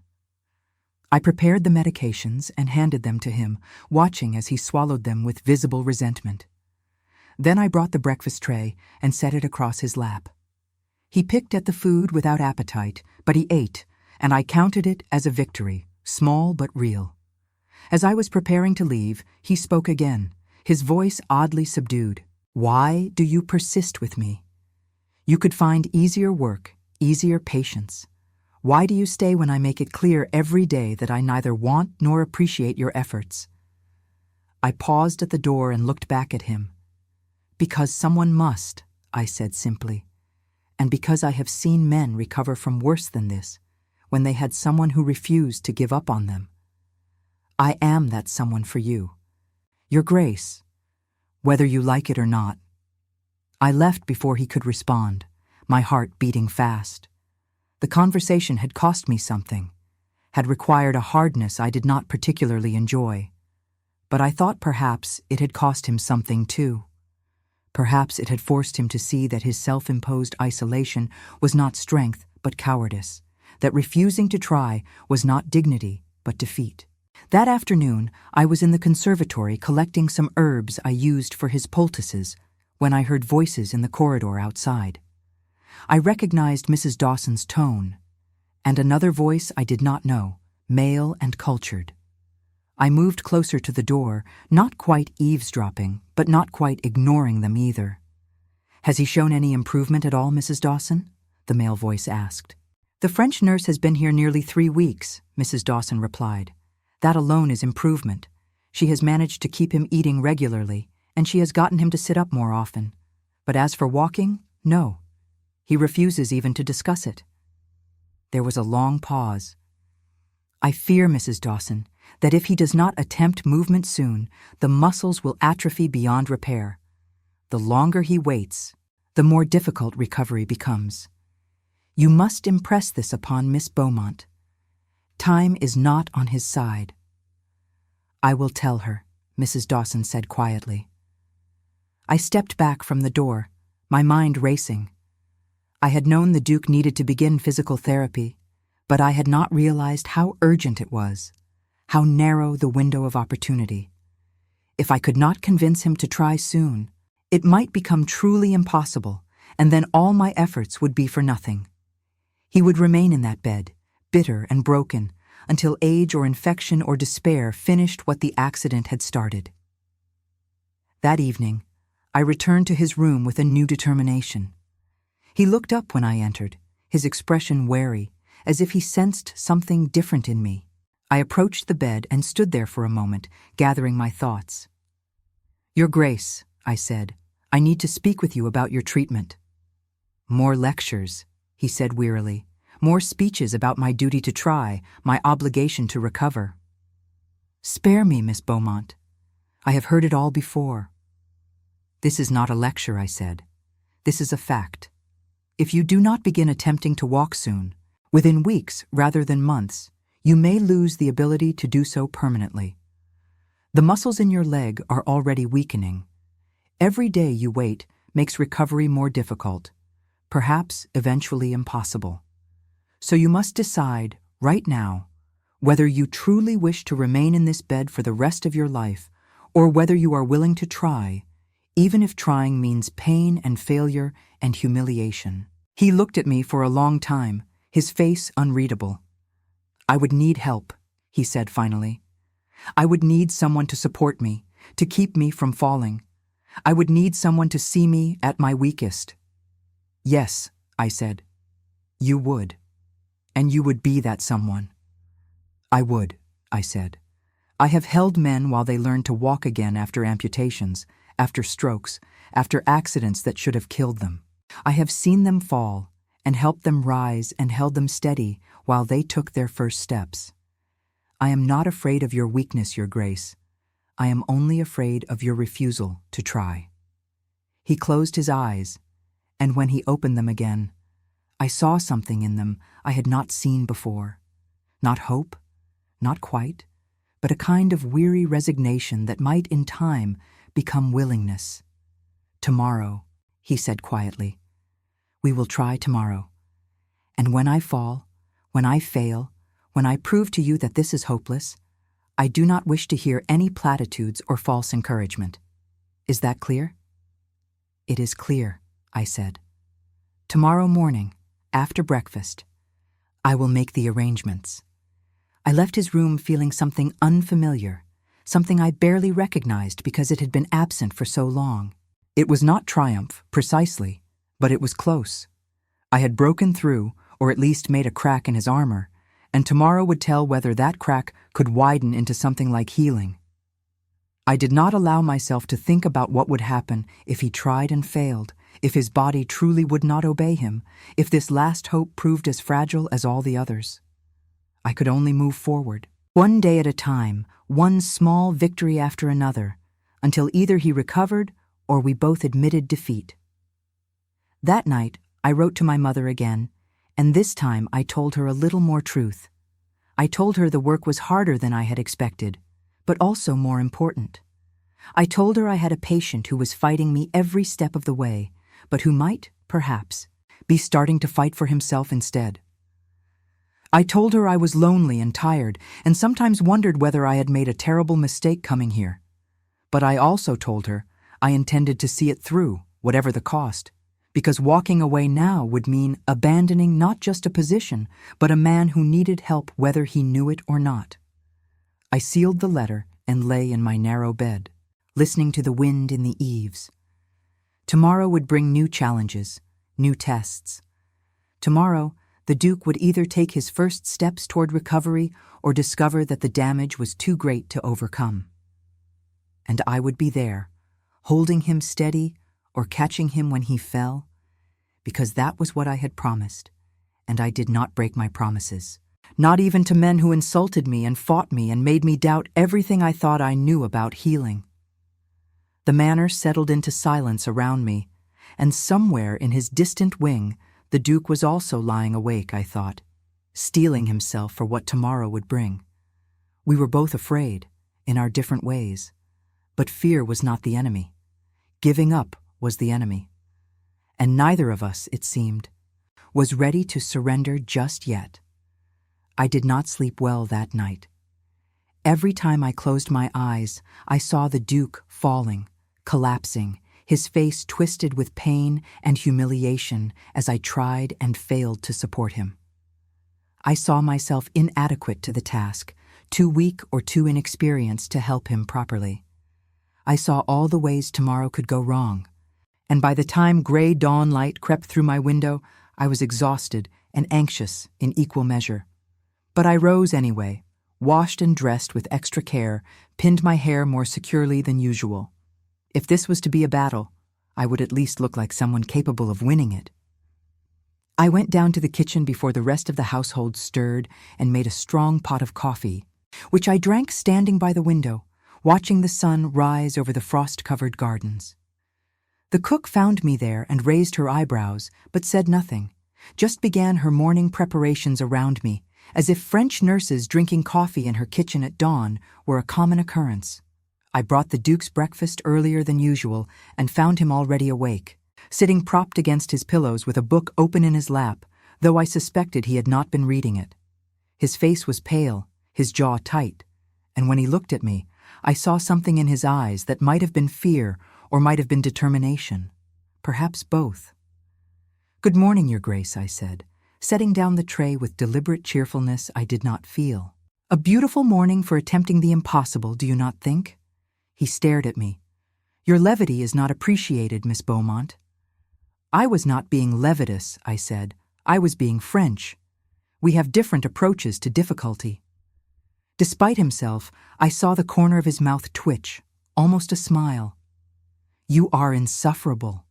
I prepared the medications and handed them to him, watching as he swallowed them with visible resentment. Then I brought the breakfast tray and set it across his lap. He picked at the food without appetite, but he ate, and I counted it as a victory, small but real. As I was preparing to leave, he spoke again, his voice oddly subdued. Why do you persist with me? You could find easier work, easier patience. Why do you stay when I make it clear every day that I neither want nor appreciate your efforts? I paused at the door and looked back at him. Because someone must, I said simply, and because I have seen men recover from worse than this, when they had someone who refused to give up on them. I am that someone for you. Your Grace, whether you like it or not. I left before he could respond, my heart beating fast. The conversation had cost me something, had required a hardness I did not particularly enjoy. But I thought perhaps it had cost him something too. Perhaps it had forced him to see that his self-imposed isolation was not strength but cowardice, that refusing to try was not dignity but defeat. That afternoon, I was in the conservatory collecting some herbs I used for his poultices when I heard voices in the corridor outside. I recognized Mrs. Dawson's tone, and another voice I did not know, male and cultured. I moved closer to the door, not quite eavesdropping, but not quite ignoring them either. Has he shown any improvement at all, Mrs. Dawson? The male voice asked. The French nurse has been here nearly 3 weeks, Mrs. Dawson replied. That alone is improvement. She has managed to keep him eating regularly, and she has gotten him to sit up more often. But as for walking, no. He refuses even to discuss it. There was a long pause. I fear, Mrs. Dawson, that if he does not attempt movement soon, the muscles will atrophy beyond repair. The longer he waits, the more difficult recovery becomes. You must impress this upon Miss Beaumont. Time is not on his side. I will tell her, Mrs. Dawson said quietly. I stepped back from the door, my mind racing. I had known the Duke needed to begin physical therapy, but I had not realized how urgent it was, how narrow the window of opportunity. If I could not convince him to try soon, it might become truly impossible, and then all my efforts would be for nothing. He would remain in that bed, bitter and broken, until age or infection or despair finished what the accident had started. That evening, I returned to his room with a new determination. He looked up when I entered, his expression wary, as if he sensed something different in me. I approached the bed and stood there for a moment, gathering my thoughts. Your Grace, I said, I need to speak with you about your treatment. More lectures, he said wearily. More speeches about my duty to try, my obligation to recover. Spare me, Miss Beaumont. I have heard it all before. This is not a lecture, I said. This is a fact. If you do not begin attempting to walk soon, within weeks rather than months, you may lose the ability to do so permanently. The muscles in your leg are already weakening. Every day you wait makes recovery more difficult, perhaps eventually impossible. So you must decide, right now, whether you truly wish to remain in this bed for the rest of your life, or whether you are willing to try, even if trying means pain and failure and humiliation. He looked at me for a long time, his face unreadable. "I would need help," he said finally. "I would need someone to support me, to keep me from falling. I would need someone to see me at my weakest." "Yes," I said. "You would. And you would be that someone." "I would," I said. "I have held men while they learned to walk again after amputations, after strokes, after accidents that should have killed them. I have seen them fall and helped them rise and held them steady while they took their first steps. I am not afraid of your weakness, Your Grace. I am only afraid of your refusal to try." He closed his eyes, and when he opened them again, I saw something in them I had not seen before. Not hope, not quite, but a kind of weary resignation that might in time become willingness. "Tomorrow," he said quietly. "We will try tomorrow. And when I fall, when I fail, when I prove to you that this is hopeless, I do not wish to hear any platitudes or false encouragement. Is that clear?" "It is clear," I said. "Tomorrow morning, after breakfast, I will make the arrangements." I left his room feeling something unfamiliar, something I barely recognized because it had been absent for so long. It was not triumph, precisely, but it was close. I had broken through, or at least made a crack in his armor, and tomorrow would tell whether that crack could widen into something like healing. I did not allow myself to think about what would happen if he tried and failed, if his body truly would not obey him, if this last hope proved as fragile as all the others. I could only move forward, one day at a time, one small victory after another, until either he recovered or we both admitted defeat. That night, I wrote to my mother again, and this time I told her a little more truth. I told her the work was harder than I had expected, but also more important. I told her I had a patient who was fighting me every step of the way, but who might, perhaps, be starting to fight for himself instead. I told her I was lonely and tired, and sometimes wondered whether I had made a terrible mistake coming here. But I also told her I intended to see it through, whatever the cost, because walking away now would mean abandoning not just a position, but a man who needed help whether he knew it or not. I sealed the letter and lay in my narrow bed, listening to the wind in the eaves. Tomorrow would bring new challenges, new tests. Tomorrow, the Duke would either take his first steps toward recovery or discover that the damage was too great to overcome. And I would be there, holding him steady or catching him when he fell, because that was what I had promised, and I did not break my promises, not even to men who insulted me and fought me and made me doubt everything I thought I knew about healing. The manor settled into silence around me, and somewhere in his distant wing, the Duke was also lying awake, I thought, steeling himself for what tomorrow would bring. We were both afraid, in our different ways, but fear was not the enemy. Giving up was the enemy. And neither of us, it seemed, was ready to surrender just yet. I did not sleep well that night. Every time I closed my eyes, I saw the Duke falling, collapsing, his face twisted with pain and humiliation as I tried and failed to support him. I saw myself inadequate to the task, too weak or too inexperienced to help him properly. I saw all the ways tomorrow could go wrong, and by the time gray dawn light crept through my window, I was exhausted and anxious in equal measure. But I rose anyway, washed and dressed with extra care, pinned my hair more securely than usual. If this was to be a battle, I would at least look like someone capable of winning it. I went down to the kitchen before the rest of the household stirred and made a strong pot of coffee, which I drank standing by the window, watching the sun rise over the frost-covered gardens. The cook found me there and raised her eyebrows, but said nothing, just began her morning preparations around me, as if French nurses drinking coffee in her kitchen at dawn were a common occurrence. I brought the Duke's breakfast earlier than usual and found him already awake, sitting propped against his pillows with a book open in his lap, though I suspected he had not been reading it. His face was pale, his jaw tight, and when he looked at me, I saw something in his eyes that might have been fear or might have been determination, perhaps both. "Good morning, Your Grace," I said, setting down the tray with deliberate cheerfulness I did not feel. "A beautiful morning for attempting the impossible, do you not think?" He stared at me. "Your levity is not appreciated, Miss Beaumont." "I was not being levitous," I said. "I was being French. We have different approaches to difficulty." Despite himself, I saw the corner of his mouth twitch, almost a smile. "You are insufferable."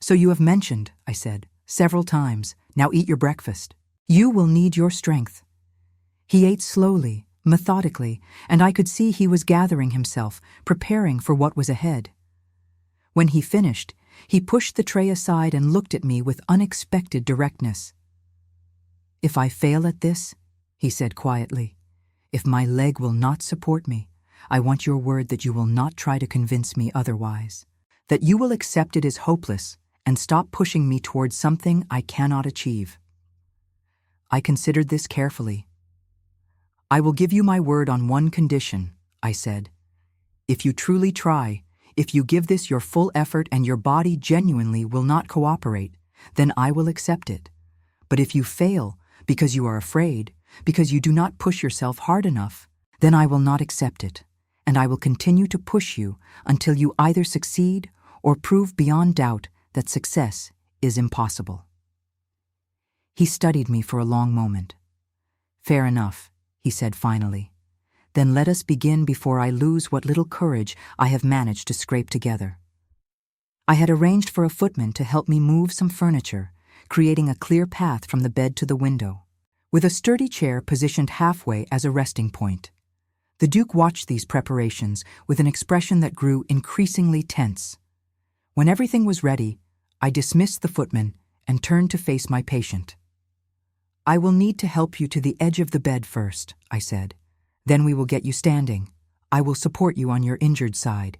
"So you have mentioned," I said, "several times. Now eat your breakfast. You will need your strength." He ate slowly, methodically, and I could see he was gathering himself, preparing for what was ahead. When he finished, he pushed the tray aside and looked at me with unexpected directness. "If I fail at this," he said quietly, "if my leg will not support me, I want your word that you will not try to convince me otherwise, that you will accept it as hopeless and stop pushing me towards something I cannot achieve." I considered this carefully. "I will give you my word on one condition," I said. "If you truly try, if you give this your full effort and your body genuinely will not cooperate, then I will accept it. But if you fail, because you are afraid, because you do not push yourself hard enough, then I will not accept it, and I will continue to push you until you either succeed or prove beyond doubt that success is impossible." He studied me for a long moment. "Fair enough," he said finally. "Then let us begin before I lose what little courage I have managed to scrape together." I had arranged for a footman to help me move some furniture, creating a clear path from the bed to the window, with a sturdy chair positioned halfway as a resting point. The Duke watched these preparations with an expression that grew increasingly tense. When everything was ready, I dismissed the footman and turned to face my patient. "I will need to help you to the edge of the bed first," I said. "Then we will get you standing. I will support you on your injured side.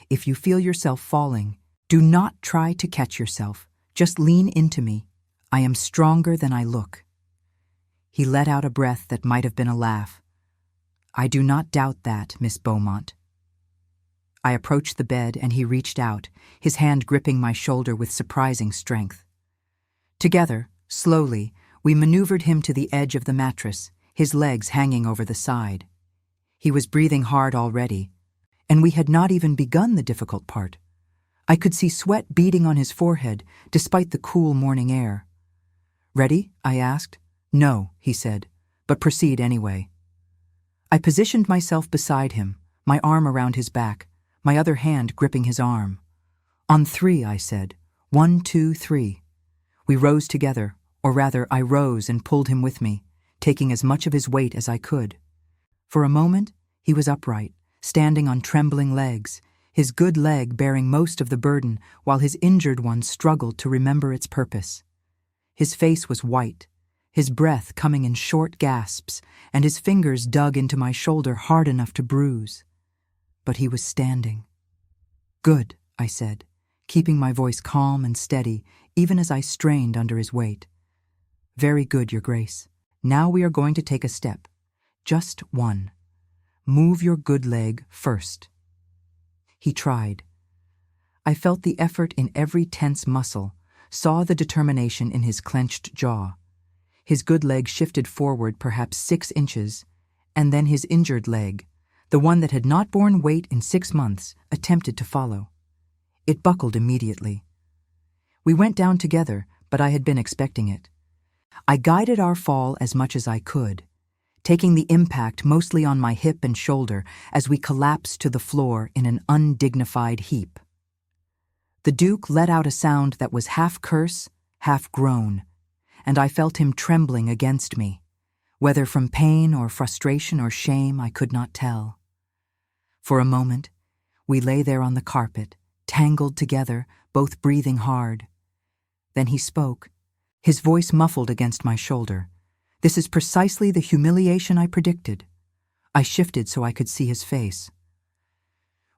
If you feel yourself falling, do not try to catch yourself. Just lean into me. I am stronger than I look." He let out a breath that might have been a laugh. "I do not doubt that, Miss Beaumont." I approached the bed and he reached out, his hand gripping my shoulder with surprising strength. Together, slowly, we maneuvered him to the edge of the mattress, his legs hanging over the side. He was breathing hard already, and we had not even begun the difficult part. I could see sweat beading on his forehead despite the cool morning air. "Ready?" I asked. "No," he said, "but proceed anyway." I positioned myself beside him, my arm around his back, my other hand gripping his arm. "On 3, I said. 1, 2, 3. We rose together, or rather I rose and pulled him with me, taking as much of his weight as I could. For a moment, he was upright, standing on trembling legs, his good leg bearing most of the burden while his injured one struggled to remember its purpose. His face was white, his breath coming in short gasps, and his fingers dug into my shoulder hard enough to bruise. But he was standing. "Good," I said, keeping my voice calm and steady even as I strained under his weight. "Very good, Your Grace. Now we are going to take a step. Just one. Move your good leg first." He tried. I felt the effort in every tense muscle, saw the determination in his clenched jaw. His good leg shifted forward perhaps 6 inches, and then his injured leg, the one that had not borne weight in 6 months, attempted to follow. It buckled immediately. We went down together, but I had been expecting it. I guided our fall as much as I could, taking the impact mostly on my hip and shoulder as we collapsed to the floor in an undignified heap. The Duke let out a sound that was half curse, half groan, and I felt him trembling against me. Whether from pain or frustration or shame, I could not tell. For a moment, we lay there on the carpet, tangled together, both breathing hard. Then he spoke, his voice muffled against my shoulder. "This is precisely the humiliation I predicted." I shifted so I could see his face.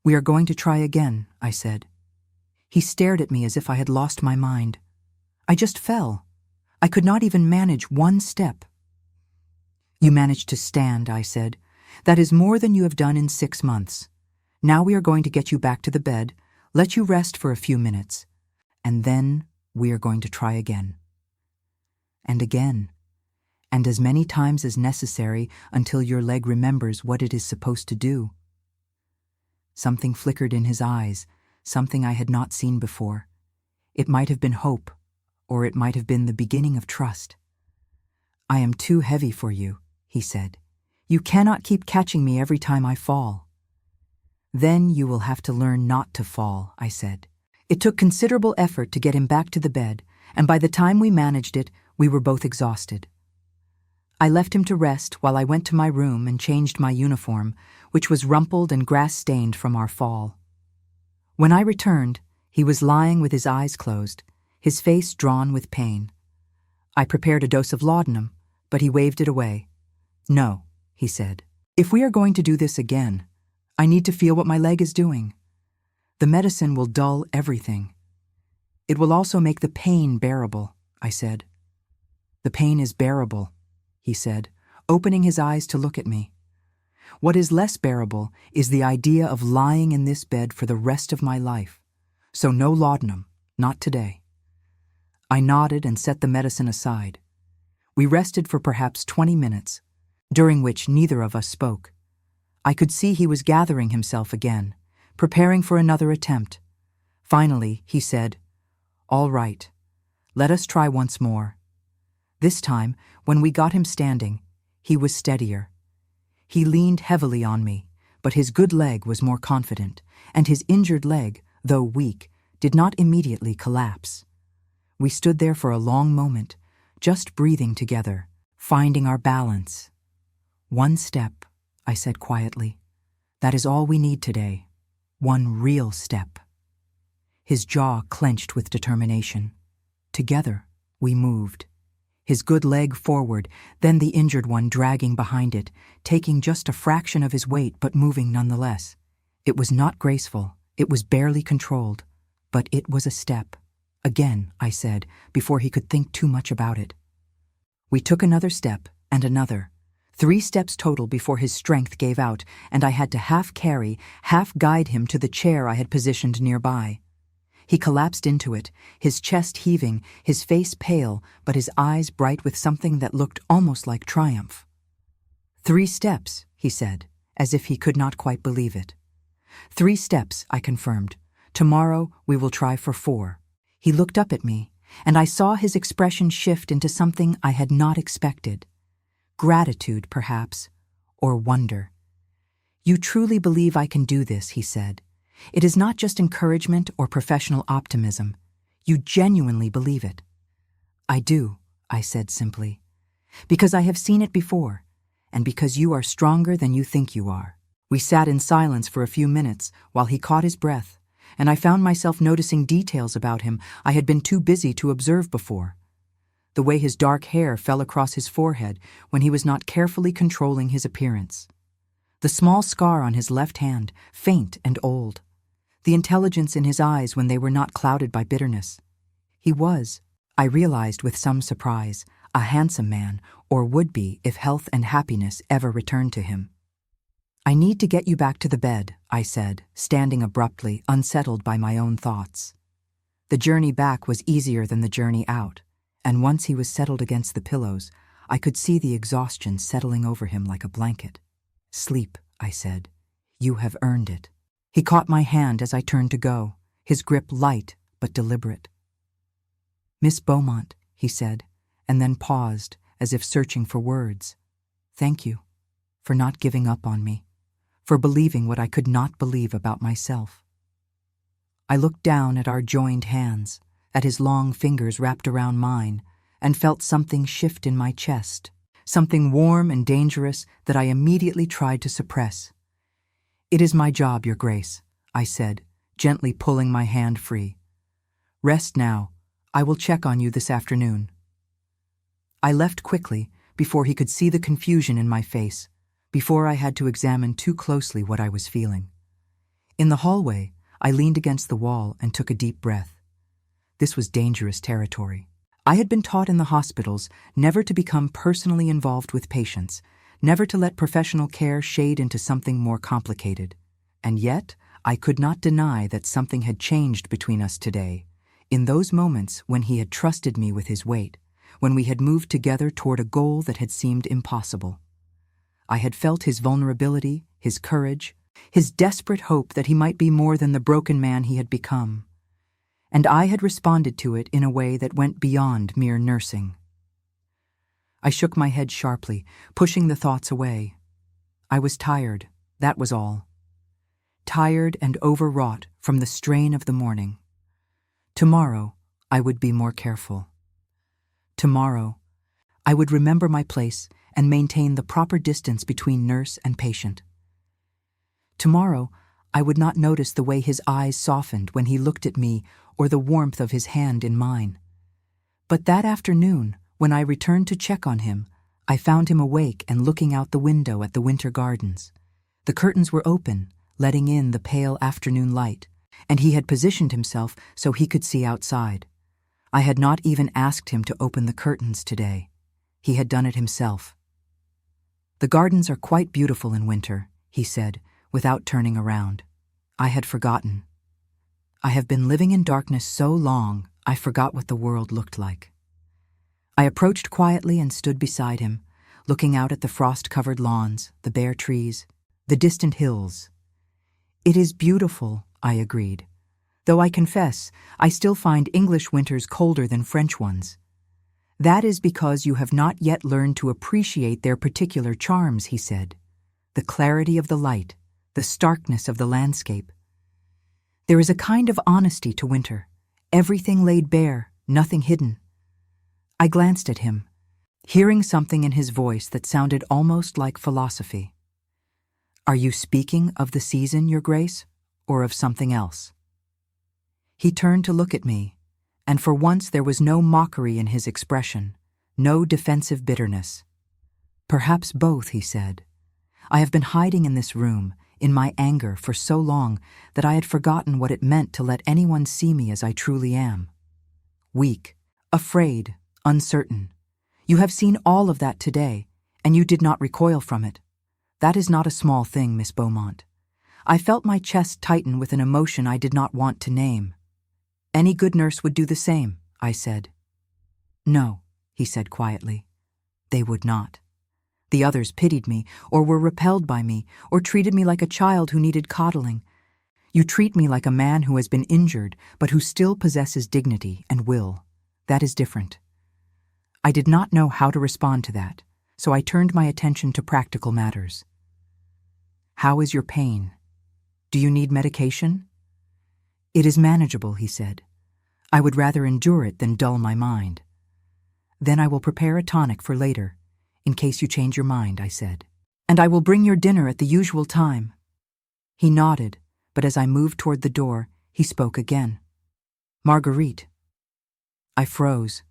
"We are going to try again," I said. He stared at me as if I had lost my mind. I just fell. I could not even manage one step. "You managed to stand," I said. "That is more than you have done in 6 months. Now we are going to get you back to the bed, let you rest for a few minutes, and then we are going to try again. And again. And as many times as necessary until your leg remembers what it is supposed to do. Something flickered in his eyes, something I had not seen before. It might have been hope, or it might have been the beginning of trust. "I am too heavy for you," he said. "You cannot keep catching me every time I fall." "Then you will have to learn not to fall," I said. It took considerable effort to get him back to the bed, and by the time we managed it, we were both exhausted. I left him to rest while I went to my room and changed my uniform, which was rumpled and grass-stained from our fall. When I returned, he was lying with his eyes closed, his face drawn with pain. I prepared a dose of laudanum, but he waved it away. "No," he said. "If we are going to do this again, I need to feel what my leg is doing. The medicine will dull everything. It will also make the pain bearable," I said. "The pain is bearable," he said, opening his eyes to look at me. "What is less bearable is the idea of lying in this bed for the rest of my life. So no laudanum, not today." I nodded and set the medicine aside. We rested for perhaps 20 minutes, during which neither of us spoke. I could see he was gathering himself again, preparing for another attempt. Finally, he said, "All right, let us try once more." This time, when we got him standing, he was steadier. He leaned heavily on me, but his good leg was more confident, and his injured leg, though weak, did not immediately collapse. We stood there for a long moment, just breathing together, finding our balance. "One step," I said quietly. "That is all we need today. One real step." His jaw clenched with determination. Together, we moved. His good leg forward, then the injured one dragging behind it, taking just a fraction of his weight but moving nonetheless. It was not graceful, it was barely controlled, but it was a step. "Again," I said, before he could think too much about it. We took another step, and another. 3 steps total before his strength gave out, and I had to half carry, half guide him to the chair I had positioned nearby. He collapsed into it, his chest heaving, his face pale, but his eyes bright with something that looked almost like triumph. 3 steps, he said, as if he could not quite believe it. 3 steps, I confirmed. Tomorrow we will try for 4. He looked up at me, and I saw his expression shift into something I had not expected. Gratitude, perhaps, or wonder. "You truly believe I can do this," he said. "It is not just encouragement or professional optimism. You genuinely believe it." "I do," I said simply. "Because I have seen it before, and because you are stronger than you think you are." We sat in silence for a few minutes while he caught his breath, and I found myself noticing details about him I had been too busy to observe before. The way his dark hair fell across his forehead when he was not carefully controlling his appearance. The small scar on his left hand, faint and old. The intelligence in his eyes when they were not clouded by bitterness. He was, I realized with some surprise, a handsome man, or would be if health and happiness ever returned to him. "I need to get you back to the bed," I said, standing abruptly, unsettled by my own thoughts. The journey back was easier than the journey out, and once he was settled against the pillows, I could see the exhaustion settling over him like a blanket. "Sleep," I said. "You have earned it." He caught my hand as I turned to go, his grip light but deliberate. "Miss Beaumont," he said, and then paused, as if searching for words. "Thank you for not giving up on me, for believing what I could not believe about myself." I looked down at our joined hands, at his long fingers wrapped around mine, and felt something shift in my chest, something warm and dangerous that I immediately tried to suppress. "It is my job, Your Grace," I said, gently pulling my hand free. "Rest now. I will check on you this afternoon." I left quickly, before he could see the confusion in my face, before I had to examine too closely what I was feeling. In the hallway, I leaned against the wall and took a deep breath. This was dangerous territory. I had been taught in the hospitals never to become personally involved with patients, never to let professional care shade into something more complicated. And yet, I could not deny that something had changed between us today. In those moments when he had trusted me with his weight, when we had moved together toward a goal that had seemed impossible. I had felt his vulnerability, his courage, his desperate hope that he might be more than the broken man he had become. And I had responded to it in a way that went beyond mere nursing. I shook my head sharply, pushing the thoughts away. I was tired, that was all. Tired and overwrought from the strain of the morning. Tomorrow, I would be more careful. Tomorrow, I would remember my place and maintain the proper distance between nurse and patient. Tomorrow, I would not notice the way his eyes softened when he looked at me or the warmth of his hand in mine. But that afternoon, when I returned to check on him, I found him awake and looking out the window at the winter gardens. The curtains were open, letting in the pale afternoon light, and he had positioned himself so he could see outside. I had not even asked him to open the curtains today. He had done it himself. "The gardens are quite beautiful in winter," he said, without turning around. I had forgotten. I have been living in darkness so long, I forgot what the world looked like. I approached quietly and stood beside him, looking out at the frost-covered lawns, the bare trees, the distant hills. "It is beautiful," I agreed, "though I confess I still find English winters colder than French ones." "That is because you have not yet learned to appreciate their particular charms," he said. "The clarity of the light, the starkness of the landscape. There is a kind of honesty to winter, everything laid bare, nothing hidden." I glanced at him, hearing something in his voice that sounded almost like philosophy. "Are you speaking of the season, Your Grace, or of something else?" He turned to look at me, and for once there was no mockery in his expression, no defensive bitterness. "Perhaps both," he said. "I have been hiding in this room, in my anger, for so long that I had forgotten what it meant to let anyone see me as I truly am. Weak, afraid, uncertain. You have seen all of that today, and you did not recoil from it. That is not a small thing, Miss Beaumont." I felt my chest tighten with an emotion I did not want to name. "Any good nurse would do the same," I said. "No," he said quietly. "They would not. The others pitied me, or were repelled by me, or treated me like a child who needed coddling. You treat me like a man who has been injured, but who still possesses dignity and will. That is different." I did not know how to respond to that, so I turned my attention to practical matters. "How is your pain? Do you need medication?" "It is manageable," he said. "I would rather endure it than dull my mind." "Then I will prepare a tonic for later, in case you change your mind," I said. "And I will bring your dinner at the usual time." He nodded, but as I moved toward the door, he spoke again. "Marguerite." I froze.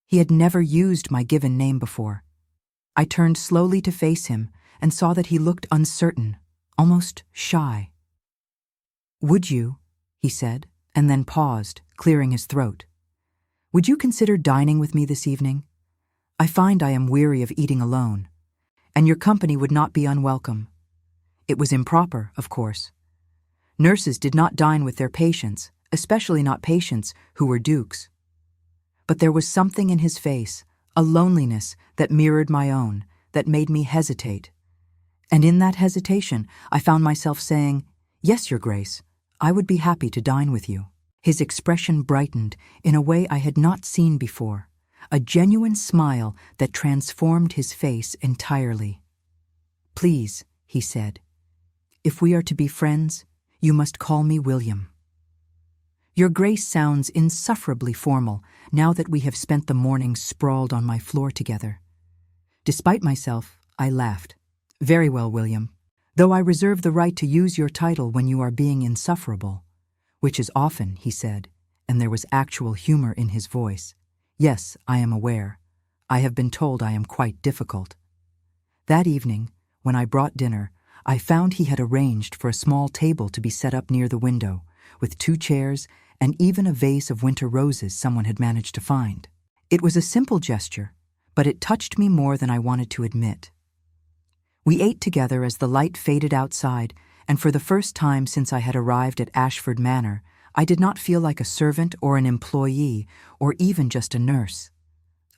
He had never used my given name before. I turned slowly to face him and saw that he looked uncertain, almost shy. "Would you?" he said, and then paused, clearing his throat. "Would you consider dining with me this evening? I find I am weary of eating alone, and your company would not be unwelcome." It was improper, of course. Nurses did not dine with their patients, especially not patients who were dukes. But there was something in his face, a loneliness that mirrored my own, that made me hesitate. And in that hesitation, I found myself saying, "Yes, Your Grace, I would be happy to dine with you." His expression brightened in a way I had not seen before, a genuine smile that transformed his face entirely. "Please," he said, "if we are to be friends, you must call me William." Your Grace sounds insufferably formal now that we have spent the morning sprawled on my floor together. Despite myself, I laughed. "Very well, William, though I reserve the right to use your title when you are being insufferable." "Which is often," he said, and there was actual humor in his voice. "Yes, I am aware. I have been told I am quite difficult." That evening, when I brought dinner, I found he had arranged for a small table to be set up near the window, with 2 chairs and even a vase of winter roses someone had managed to find. It was a simple gesture, but it touched me more than I wanted to admit. We ate together as the light faded outside, and for the first time since I had arrived at Ashford Manor, I did not feel like a servant or an employee or even just a nurse.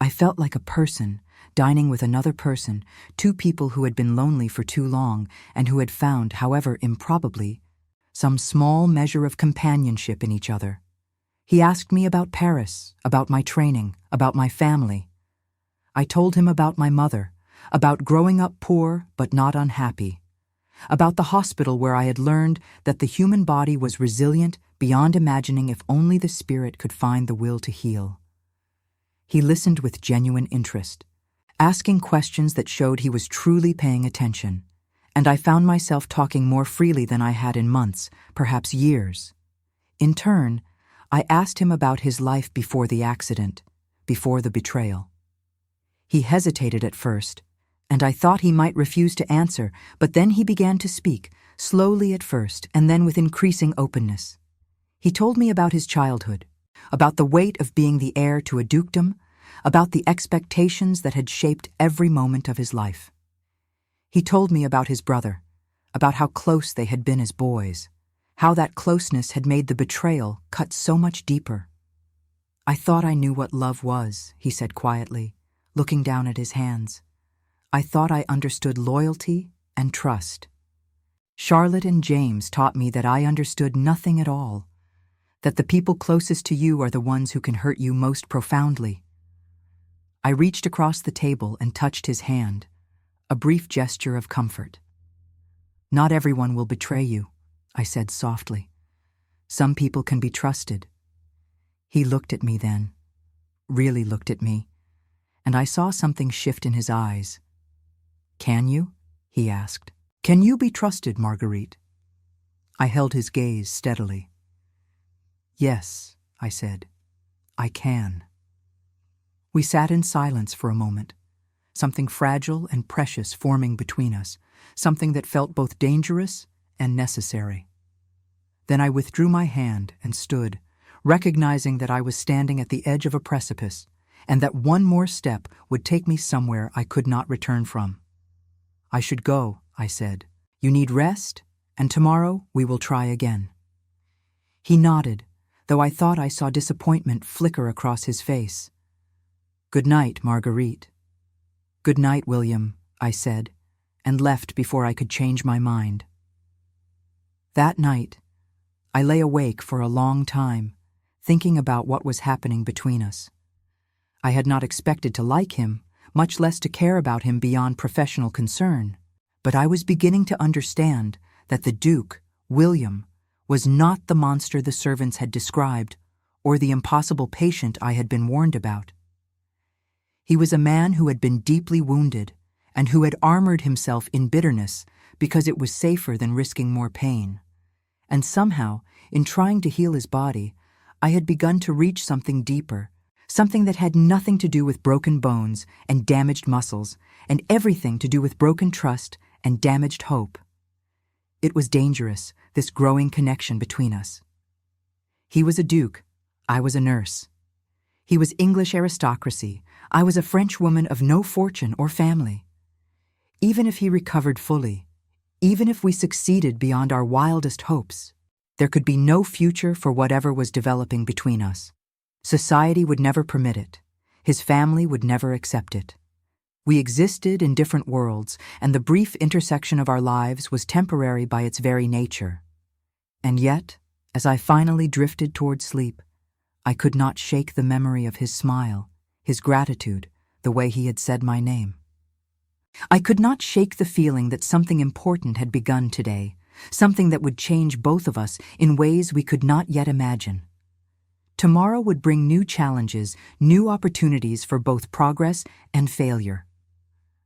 I felt like a person, dining with another person, two people who had been lonely for too long and who had found, however improbably, some small measure of companionship in each other. He asked me about Paris, about my training, about my family. I told him about my mother, about growing up poor but not unhappy, about the hospital where I had learned that the human body was resilient beyond imagining if only the spirit could find the will to heal. He listened with genuine interest, asking questions that showed he was truly paying attention, and I found myself talking more freely than I had in months, perhaps years. In turn, I asked him about his life before the accident, before the betrayal. He hesitated at first, and I thought he might refuse to answer, but then he began to speak, slowly at first, and then with increasing openness. He told me about his childhood, about the weight of being the heir to a dukedom, about the expectations that had shaped every moment of his life. He told me about his brother, about how close they had been as boys, how that closeness had made the betrayal cut so much deeper. "I thought I knew what love was," he said quietly, looking down at his hands. "I thought I understood loyalty and trust. Charlotte and James taught me that I understood nothing at all, that the people closest to you are the ones who can hurt you most profoundly." I reached across the table and touched his hand, a brief gesture of comfort. "Not everyone will betray you," I said softly. "Some people can be trusted." He looked at me then, really looked at me, and I saw something shift in his eyes. "Can you?" he asked. "Can you be trusted, Marguerite?" I held his gaze steadily. "Yes," I said, "I can." We sat in silence for a moment, something fragile and precious forming between us, something that felt both dangerous and necessary. Then I withdrew my hand and stood, recognizing that I was standing at the edge of a precipice, and that one more step would take me somewhere I could not return from. "I should go," I said. "You need rest, and tomorrow we will try again." He nodded, though I thought I saw disappointment flicker across his face. "Good night, Marguerite." "Good night, William," I said, and left before I could change my mind. That night, I lay awake for a long time, thinking about what was happening between us. I had not expected to like him, much less to care about him beyond professional concern, but I was beginning to understand that the Duke, William, was not the monster the servants had described or the impossible patient I had been warned about. He was a man who had been deeply wounded and who had armored himself in bitterness because it was safer than risking more pain. And somehow, in trying to heal his body, I had begun to reach something deeper, something that had nothing to do with broken bones and damaged muscles, and everything to do with broken trust and damaged hope. It was dangerous, this growing connection between us. He was a duke, I was a nurse. He was English aristocracy, I was a French woman of no fortune or family. Even if he recovered fully, even if we succeeded beyond our wildest hopes, there could be no future for whatever was developing between us. Society would never permit it. His family would never accept it. We existed in different worlds, and the brief intersection of our lives was temporary by its very nature. And yet, as I finally drifted toward sleep, I could not shake the memory of his smile, his gratitude, the way he had said my name. I could not shake the feeling that something important had begun today, something that would change both of us in ways we could not yet imagine. Tomorrow would bring new challenges, new opportunities for both progress and failure.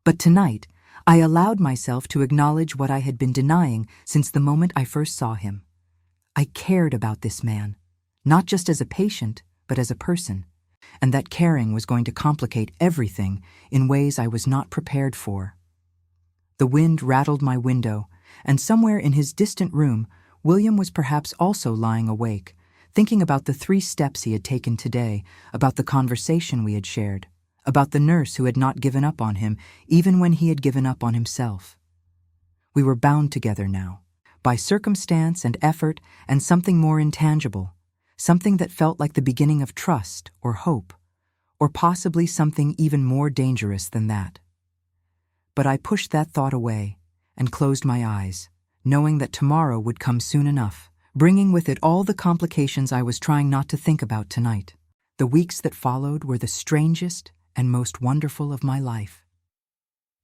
But tonight, I allowed myself to acknowledge what I had been denying since the moment I first saw him. I cared about this man, not just as a patient, but as a person, and that caring was going to complicate everything in ways I was not prepared for. The wind rattled my window, and somewhere in his distant room, William was perhaps also lying awake, thinking about the 3 steps he had taken today, about the conversation we had shared, about the nurse who had not given up on him even when he had given up on himself. We were bound together now, by circumstance and effort and something more intangible, something that felt like the beginning of trust or hope, or possibly something even more dangerous than that. But I pushed that thought away and closed my eyes, knowing that tomorrow would come soon enough, bringing with it all the complications I was trying not to think about tonight. The weeks that followed were the strangest and most wonderful of my life.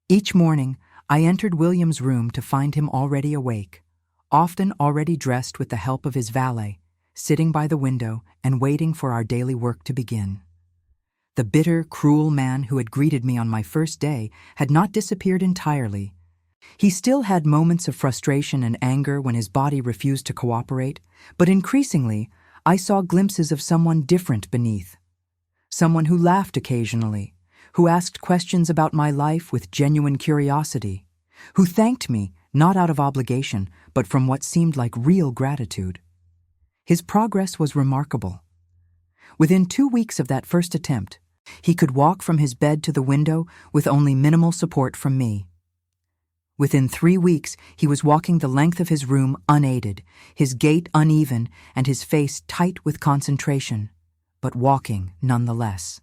Each morning, I entered William's room to find him already awake, often already dressed with the help of his valet, sitting by the window and waiting for our daily work to begin. The bitter, cruel man who had greeted me on my first day had not disappeared entirely. He still had moments of frustration and anger when his body refused to cooperate, but increasingly, I saw glimpses of someone different beneath. Someone who laughed occasionally, who asked questions about my life with genuine curiosity, who thanked me not out of obligation, but from what seemed like real gratitude. His progress was remarkable. Within 2 weeks of that first attempt, he could walk from his bed to the window with only minimal support from me. Within 3 weeks, he was walking the length of his room unaided, his gait uneven and his face tight with concentration, but walking nonetheless.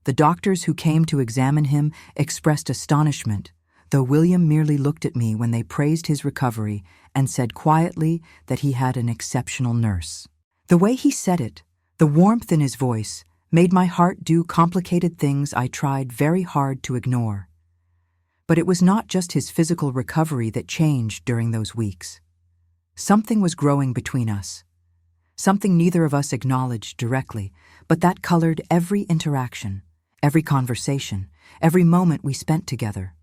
The doctors who came to examine him expressed astonishment, though William merely looked at me when they praised his recovery and said quietly that he had an exceptional nurse. The way he said it, the warmth in his voice, made my heart do complicated things I tried very hard to ignore. But it was not just his physical recovery that changed during those weeks. Something was growing between us. Something neither of us acknowledged directly, but that colored every interaction, every conversation, every moment we spent together.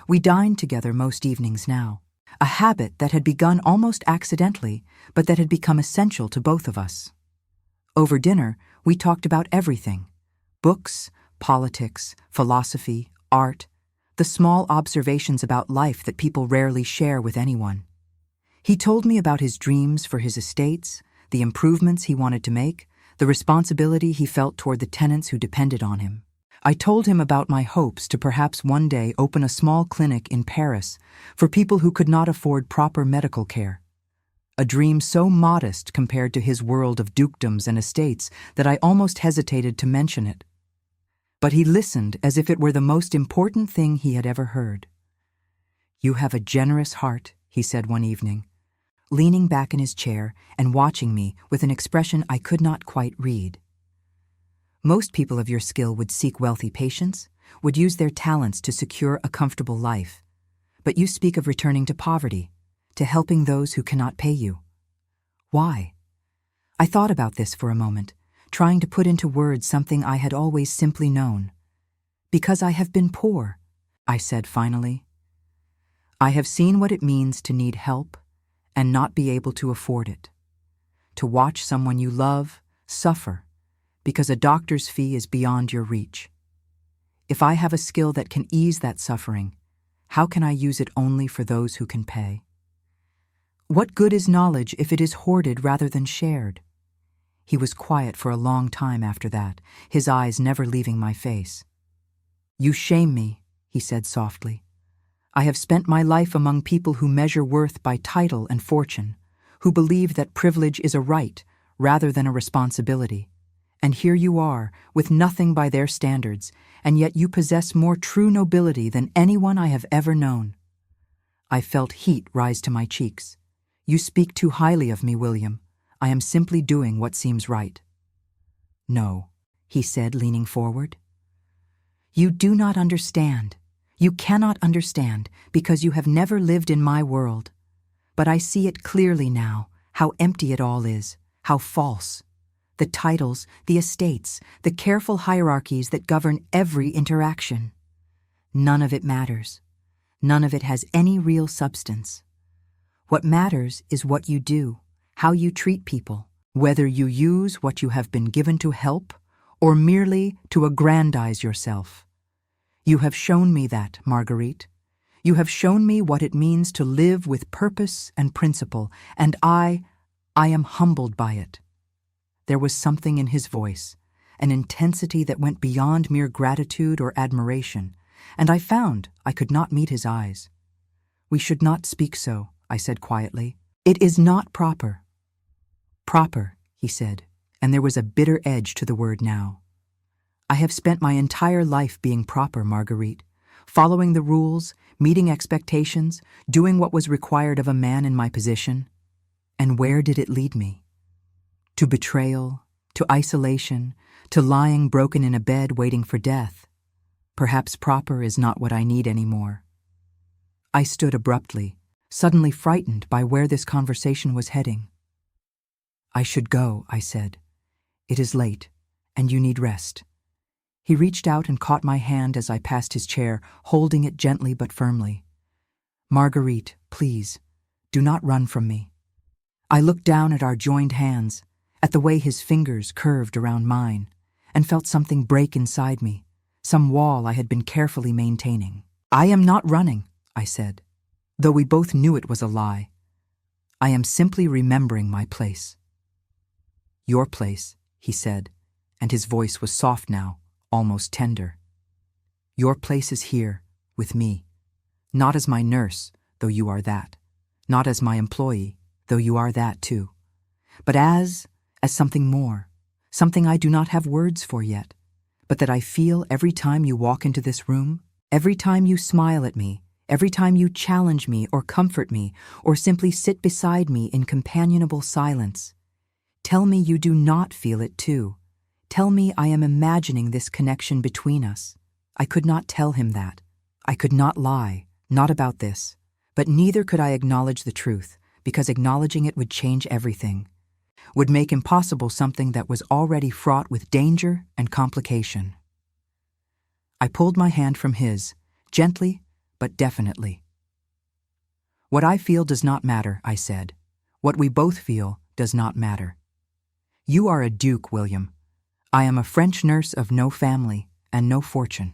We dined together most evenings now, a habit that had begun almost accidentally, but that had become essential to both of us. Over dinner, we talked about everything: books, politics, philosophy, art, the small observations about life that people rarely share with anyone. He told me about his dreams for his estates, the improvements he wanted to make, the responsibility he felt toward the tenants who depended on him. I told him about my hopes to perhaps one day open a small clinic in Paris for people who could not afford proper medical care. A dream so modest compared to his world of dukedoms and estates that I almost hesitated to mention it. But he listened as if it were the most important thing he had ever heard. "You have a generous heart," he said one evening, leaning back in his chair and watching me with an expression I could not quite read. "Most people of your skill would seek wealthy patients, would use their talents to secure a comfortable life. But you speak of returning to poverty, to helping those who cannot pay you. Why?" I thought about this for a moment, trying to put into words something I had always simply known. "Because I have been poor," I said finally. "I have seen what it means to need help and not be able to afford it. To watch someone you love suffer because a doctor's fee is beyond your reach. If I have a skill that can ease that suffering, how can I use it only for those who can pay? What good is knowledge if it is hoarded rather than shared?" He was quiet for a long time after that, his eyes never leaving my face. "You shame me," he said softly. "I have spent my life among people who measure worth by title and fortune, who believe that privilege is a right rather than a responsibility. And here you are, with nothing by their standards, and yet you possess more true nobility than anyone I have ever known." I felt heat rise to my cheeks. "You speak too highly of me, William. I am simply doing what seems right." "No," he said, leaning forward. "You do not understand. You cannot understand because you have never lived in my world. But I see it clearly now, how empty it all is, how false. The titles, the estates, the careful hierarchies that govern every interaction. None of it matters. None of it has any real substance. What matters is what you do, how you treat people, whether you use what you have been given to help or merely to aggrandize yourself. You have shown me that, Marguerite. You have shown me what it means to live with purpose and principle, and I am humbled by it." There was something in his voice, an intensity that went beyond mere gratitude or admiration, and I found I could not meet his eyes. "We should not speak so," I said quietly. "It is not proper." "Proper," he said, and there was a bitter edge to the word now. I have spent my entire life being proper, Marguerite, following the rules, meeting expectations, doing what was required of a man in my position. And where did it lead me? To betrayal, to isolation, to lying broken in a bed waiting for death. Perhaps proper is not what I need anymore. I stood abruptly, suddenly frightened by where this conversation was heading. I should go, I said. It is late, and you need rest. He reached out and caught my hand as I passed his chair, holding it gently but firmly. Marguerite, please, do not run from me. I looked down at our joined hands, at the way his fingers curved around mine, and felt something break inside me, some wall I had been carefully maintaining. I am not running, I said, though we both knew it was a lie. I am simply remembering my place. Your place, he said, and his voice was soft now, almost tender. Your place is here, with me. Not as my nurse, though you are that. Not as my employee, though you are that too. But as something more, something I do not have words for yet, but that I feel every time you walk into this room, every time you smile at me, every time you challenge me or comfort me, or simply sit beside me in companionable silence. Tell me you do not feel it too. Tell me I am imagining this connection between us. I could not tell him that. I could not lie, not about this. But neither could I acknowledge the truth, because acknowledging it would change everything, would make impossible something that was already fraught with danger and complication. I pulled my hand from his, gently but definitely. What I feel does not matter, I said. What we both feel does not matter. You are a duke, William. I am a French nurse of no family and no fortune.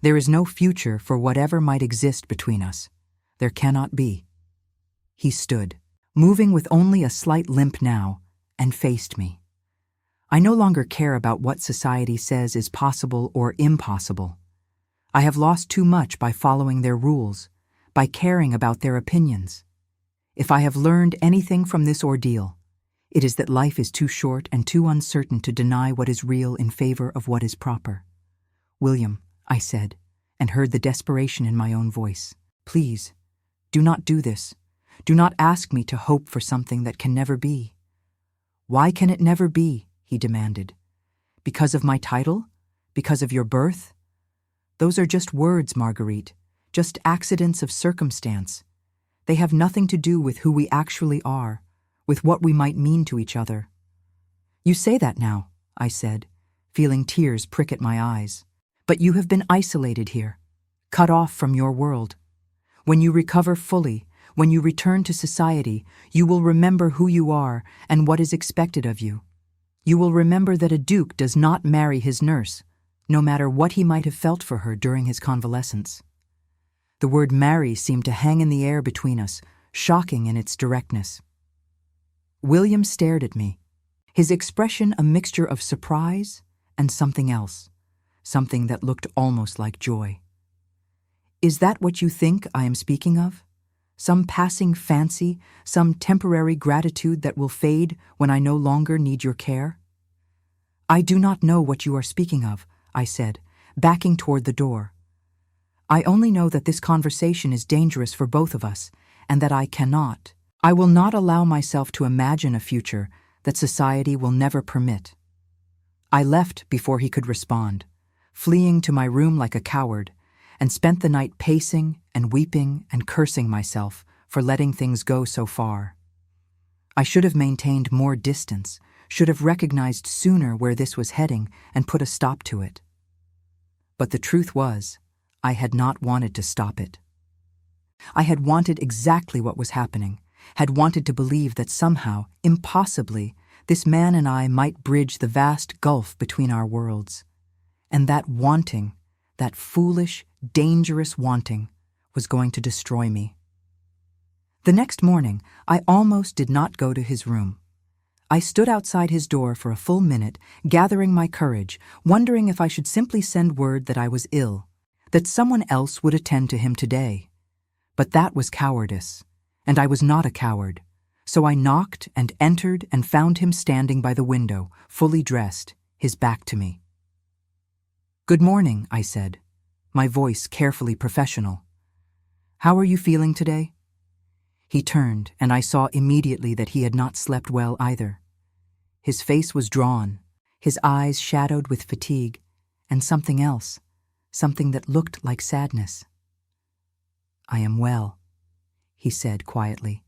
There is no future for whatever might exist between us. There cannot be. He stood, moving with only a slight limp now, and faced me. I no longer care about what society says is possible or impossible. I have lost too much by following their rules, by caring about their opinions. If I have learned anything from this ordeal, it is that life is too short and too uncertain to deny what is real in favor of what is proper. William, I said, and heard the desperation in my own voice. Please, do not do this. Do not ask me to hope for something that can never be. Why can it never be? He demanded. Because of my title? Because of your birth? Those are just words, Marguerite, just accidents of circumstance. They have nothing to do with who we actually are, with what we might mean to each other. You say that now, I said, feeling tears prick at my eyes. But you have been isolated here, cut off from your world. When you recover fully, when you return to society, you will remember who you are and what is expected of you. You will remember that a duke does not marry his nurse, no matter what he might have felt for her during his convalescence. The word marry seemed to hang in the air between us, shocking in its directness. William stared at me, his expression a mixture of surprise and something else, something that looked almost like joy. Is that what you think I am speaking of? Some passing fancy, some temporary gratitude that will fade when I no longer need your care? I do not know what you are speaking of, I said, backing toward the door. I only know that this conversation is dangerous for both of us, and that I will not allow myself to imagine a future that society will never permit. I left before he could respond, fleeing to my room like a coward, and spent the night pacing and weeping and cursing myself for letting things go so far. I should have maintained more distance, should have recognized sooner where this was heading and put a stop to it. But the truth was, I had not wanted to stop it. I had wanted exactly what was happening, had wanted to believe that somehow, impossibly, this man and I might bridge the vast gulf between our worlds. And that wanting, that foolish, dangerous wanting, was going to destroy me. The next morning, I almost did not go to his room. I stood outside his door for a full minute, gathering my courage, wondering if I should simply send word that I was ill, that someone else would attend to him today. But that was cowardice, and I was not a coward. So I knocked and entered and found him standing by the window, fully dressed, his back to me. "Good morning," I said, my voice carefully professional. "How are you feeling today?" He turned, and I saw immediately that he had not slept well either. His face was drawn, his eyes shadowed with fatigue, and something else, something that looked like sadness. "I am well," he said quietly.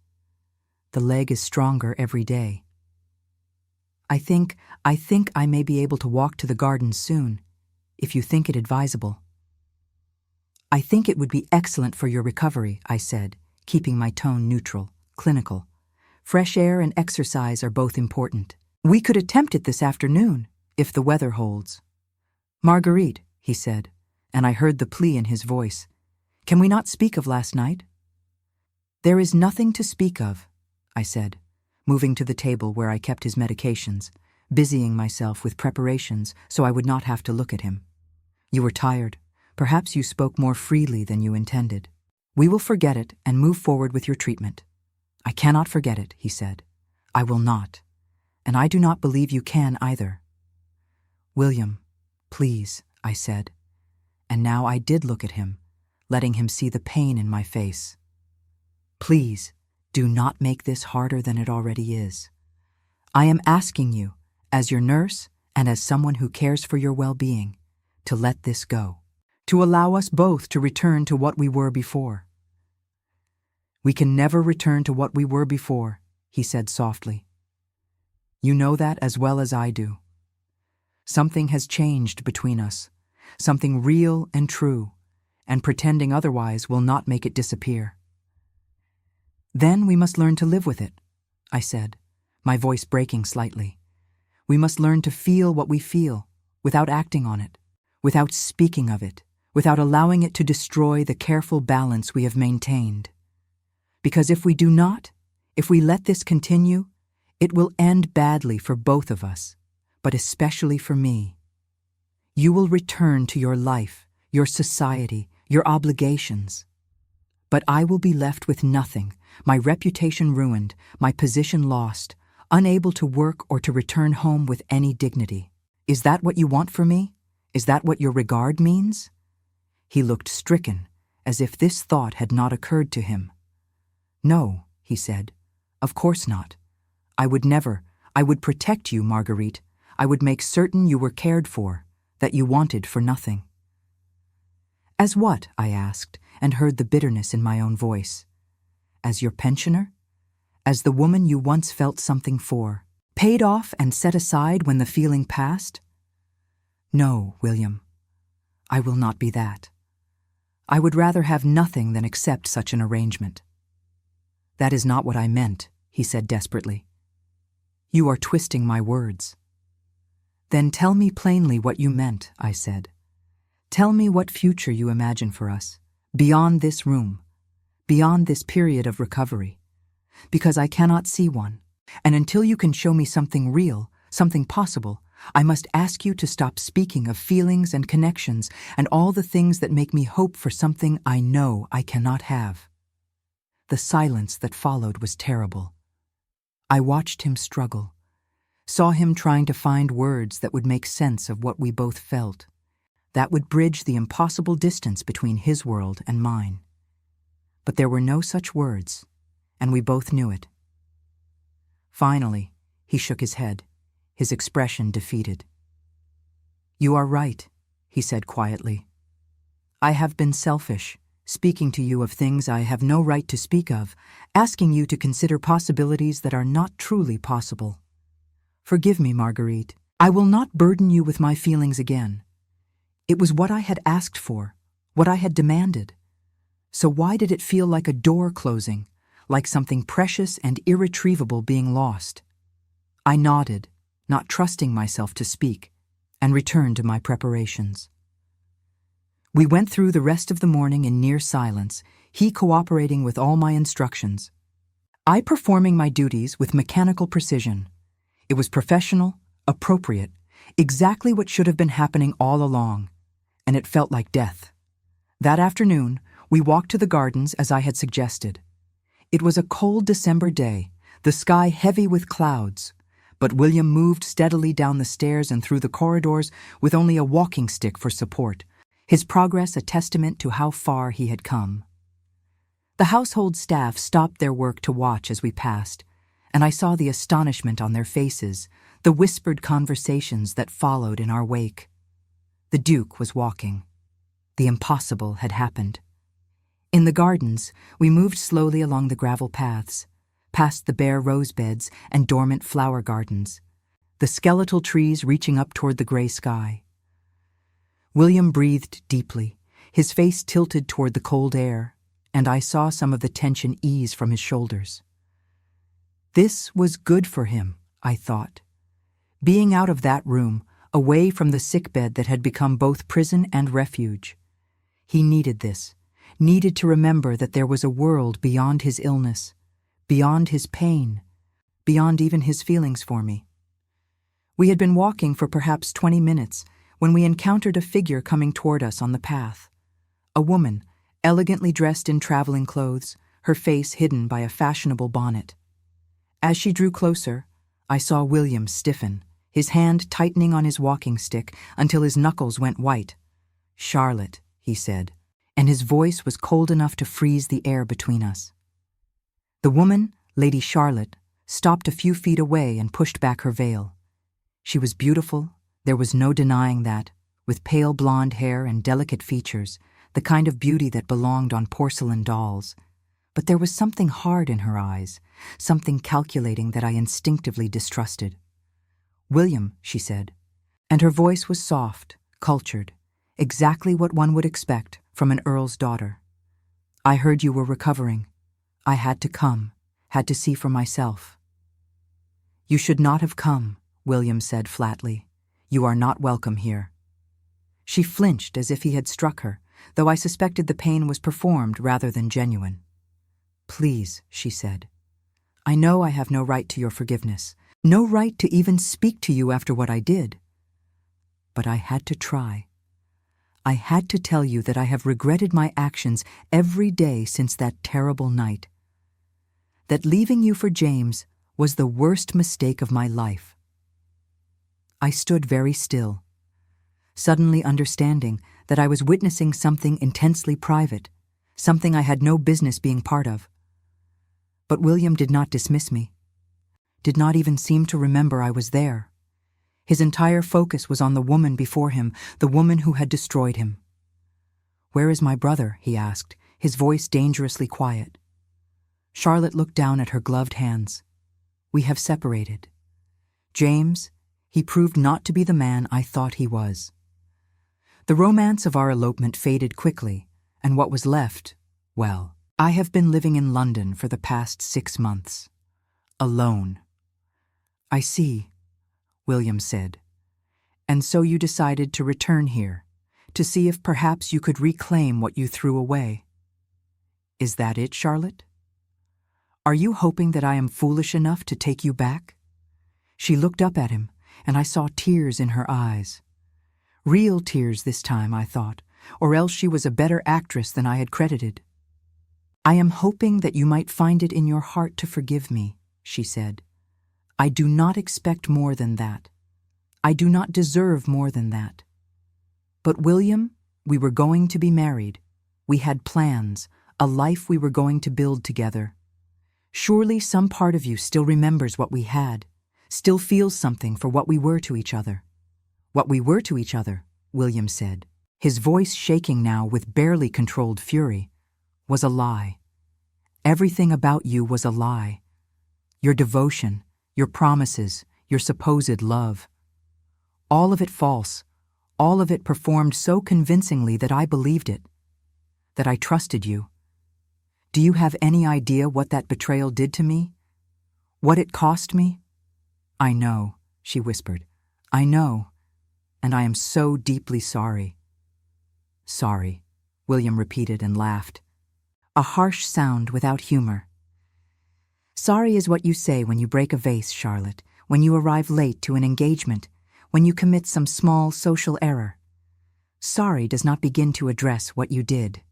"The leg is stronger every day. I think I may be able to walk to the gardens soon, if you think it advisable." "I think it would be excellent for your recovery," I said, keeping my tone neutral, clinical. "Fresh air and exercise are both important. We could attempt it this afternoon, if the weather holds." "Marguerite," he said, and I heard the plea in his voice. "Can we not speak of last night?" "There is nothing to speak of," I said, moving to the table where I kept his medications, busying myself with preparations so I would not have to look at him. "You were tired. Perhaps you spoke more freely than you intended. We will forget it and move forward with your treatment." "I cannot forget it," he said. "I will not. And I do not believe you can either." "William, please," I said. And now I did look at him, letting him see the pain in my face. "Please, do not make this harder than it already is. I am asking you, as your nurse and as someone who cares for your well-being, to let this go, to allow us both to return to what we were before." "We can never return to what we were before," he said softly. "You know that as well as I do. Something has changed between us, something real and true, and pretending otherwise will not make it disappear." "Then we must learn to live with it," I said, my voice breaking slightly. "We must learn to feel what we feel, without acting on it, without speaking of it, without allowing it to destroy the careful balance we have maintained. Because if we do not, if we let this continue, it will end badly for both of us, but especially for me. You will return to your life, your society, your obligations. But I will be left with nothing, my reputation ruined, my position lost, unable to work or to return home with any dignity. Is that what you want for me? Is that what your regard means?" He looked stricken, as if this thought had not occurred to him. "No," he said, "of course not. I would protect you, Marguerite. I would make certain you were cared for, that you wanted for nothing." "As what?" I asked, and heard the bitterness in my own voice. "As your pensioner? As the woman you once felt something for, paid off and set aside when the feeling passed? No, William, I will not be that. I would rather have nothing than accept such an arrangement." "That is not what I meant," he said desperately. "You are twisting my words." "Then tell me plainly what you meant," I said. "Tell me what future you imagine for us, beyond this room, beyond this period of recovery, because I cannot see one, and until you can show me something real, something possible, I must ask you to stop speaking of feelings and connections and all the things that make me hope for something I know I cannot have." The silence that followed was terrible. I watched him struggle, saw him trying to find words that would make sense of what we both felt, that would bridge the impossible distance between his world and mine. But there were no such words, and we both knew it. Finally, he shook his head, his expression defeated. "You are right," he said quietly. "I have been selfish, speaking to you of things I have no right to speak of, asking you to consider possibilities that are not truly possible. Forgive me, Marguerite. I will not burden you with my feelings again. It was what I had asked for, what I had demanded. So why did it feel like a door closing, like something precious and irretrievable being lost?" I nodded, not trusting myself to speak, and returned to my preparations. We went through the rest of the morning in near silence, he cooperating with all my instructions. I performing my duties with mechanical precision. It was professional, appropriate, exactly what should have been happening all along, and it felt like death. That afternoon, we walked to the gardens as I had suggested. It was a cold December day, the sky heavy with clouds, but William moved steadily down the stairs and through the corridors with only a walking stick for support, his progress a testament to how far he had come. The household staff stopped their work to watch as we passed, and I saw the astonishment on their faces, the whispered conversations that followed in our wake. The Duke was walking. The impossible had happened. In the gardens, we moved slowly along the gravel paths, past the bare rose beds and dormant flower gardens, the skeletal trees reaching up toward the gray sky. William breathed deeply, his face tilted toward the cold air, and I saw some of the tension ease from his shoulders. This was good for him, I thought. Being out of that room, away from the sickbed that had become both prison and refuge. He needed this, needed to remember that there was a world beyond his illness, beyond his pain, beyond even his feelings for me. We had been walking for perhaps 20 minutes when we encountered a figure coming toward us on the path. A woman, elegantly dressed in traveling clothes, her face hidden by a fashionable bonnet. As she drew closer, I saw William stiffen, his hand tightening on his walking stick until his knuckles went white. "Charlotte," he said, and his voice was cold enough to freeze the air between us. The woman, Lady Charlotte, stopped a few feet away and pushed back her veil. She was beautiful, there was no denying that, with pale blonde hair and delicate features, the kind of beauty that belonged on porcelain dolls. But there was something hard in her eyes, something calculating that I instinctively distrusted. "William," she said, and her voice was soft, cultured, exactly what one would expect from an earl's daughter. "I heard you were recovering. I had to come, had to see for myself." "You should not have come," William said flatly. "You are not welcome here." She flinched as if he had struck her, though I suspected the pain was performed rather than genuine. "Please," she said. "I know I have no right to your forgiveness, no right to even speak to you after what I did. But I had to try. I had to tell you that I have regretted my actions every day since that terrible night. That leaving you for James was the worst mistake of my life." I stood very still, suddenly understanding that I was witnessing something intensely private, something I had no business being part of. But William did not dismiss me, did not even seem to remember I was there. His entire focus was on the woman before him, the woman who had destroyed him. "Where is my brother?" he asked, his voice dangerously quiet. Charlotte looked down at her gloved hands. "We have separated. James, he proved not to be the man I thought he was." The romance of our elopement faded quickly, and what was left, well, I have been living in London for the past 6 months. Alone. "I see," William said. "And so you decided to return here, to see if perhaps you could reclaim what you threw away. Is that it, Charlotte? Are you hoping that I am foolish enough to take you back?" She looked up at him, and I saw tears in her eyes. Real tears this time, I thought, or else she was a better actress than I had credited. "I am hoping that you might find it in your heart to forgive me," she said. "I do not expect more than that. I do not deserve more than that. But William, we were going to be married. We had plans, a life we were going to build together. Surely some part of you still remembers what we had, still feels something for what we were to each other." "What we were to each other," William said, his voice shaking now with barely controlled fury, "was a lie. Everything about you was a lie. Your devotion, your promises, your supposed love. All of it false, all of it performed so convincingly that I believed it, that I trusted you. Do you have any idea what that betrayal did to me? What it cost me?" "I know," she whispered. "I know, and I am so deeply sorry." "Sorry," William repeated and laughed. A harsh sound without humor. "Sorry is what you say when you break a vase, Charlotte, when you arrive late to an engagement, when you commit some small social error. Sorry does not begin to address what you did.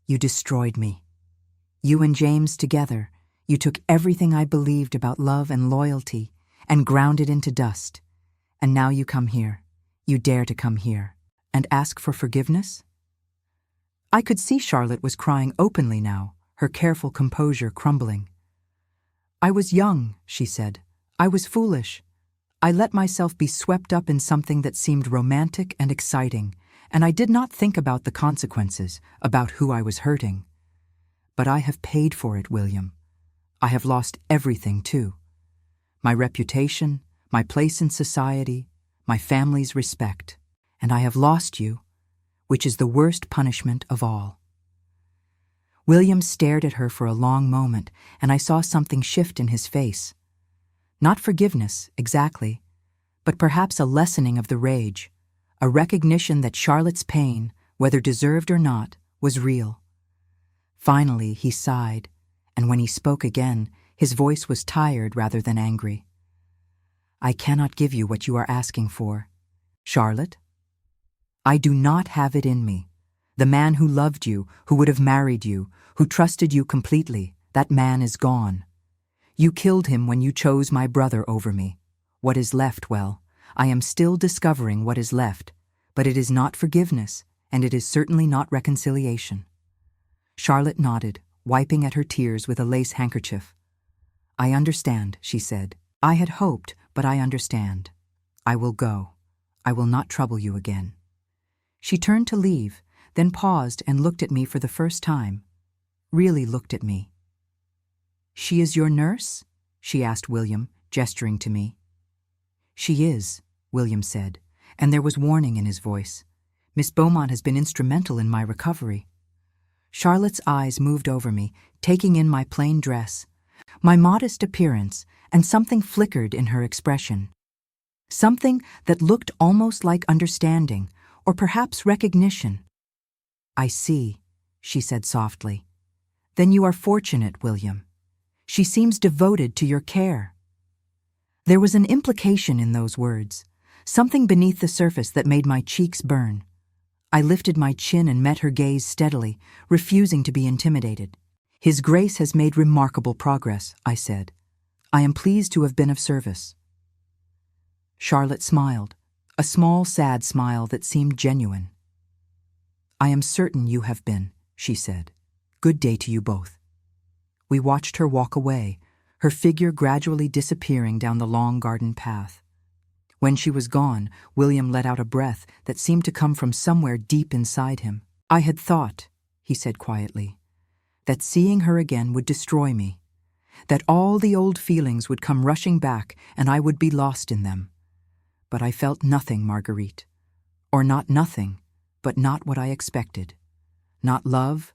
You destroyed me. You and James together, You took everything I believed about love and loyalty and ground it into dust. And now you come here. You dare to come here and ask for forgiveness? I could see Charlotte was crying openly now, her careful composure crumbling. I was young, she said. I was foolish. I let myself be swept up in something that seemed romantic and exciting, and I did not think about the consequences, about who I was hurting. But I have paid for it, William. I have lost everything, too. My reputation, my place in society, my family's respect. And I have lost you, which is the worst punishment of all. William stared at her for a long moment, and I saw something shift in his face. Not forgiveness, exactly, but perhaps a lessening of the rage, a recognition that Charlotte's pain, whether deserved or not, was real. Finally, he sighed, and when he spoke again, his voice was tired rather than angry. I cannot give you what you are asking for. Charlotte? I do not have it in me. The man who loved you, who would have married you, who trusted you completely, that man is gone. You killed him when you chose my brother over me. What is left, well, I am still discovering what is left, but it is not forgiveness, and it is certainly not reconciliation. Charlotte nodded, wiping at her tears with a lace handkerchief. I understand, she said. I had hoped, but I understand. I will go. I will not trouble you again. She turned to leave, then paused and looked at me for the first time. Really looked at me. She is your nurse? She asked William, gesturing to me. She is, William said, and there was warning in his voice. Miss Beaumont has been instrumental in my recovery. Charlotte's eyes moved over me, taking in my plain dress, my modest appearance, and something flickered in her expression. Something that looked almost like understanding, or perhaps recognition. I see, she said softly. Then you are fortunate, William. She seems devoted to your care. There was an implication in those words, something beneath the surface that made my cheeks burn. I lifted my chin and met her gaze steadily, refusing to be intimidated. His Grace has made remarkable progress, I said. I am pleased to have been of service. Charlotte smiled, a small, sad smile that seemed genuine. I am certain you have been, she said. Good day to you both. We watched her walk away, her figure gradually disappearing down the long garden path. When she was gone, William let out a breath that seemed to come from somewhere deep inside him. I had thought, he said quietly, that seeing her again would destroy me, that all the old feelings would come rushing back and I would be lost in them. But I felt nothing, Marguerite. Or not nothing, but not what I expected. Not love,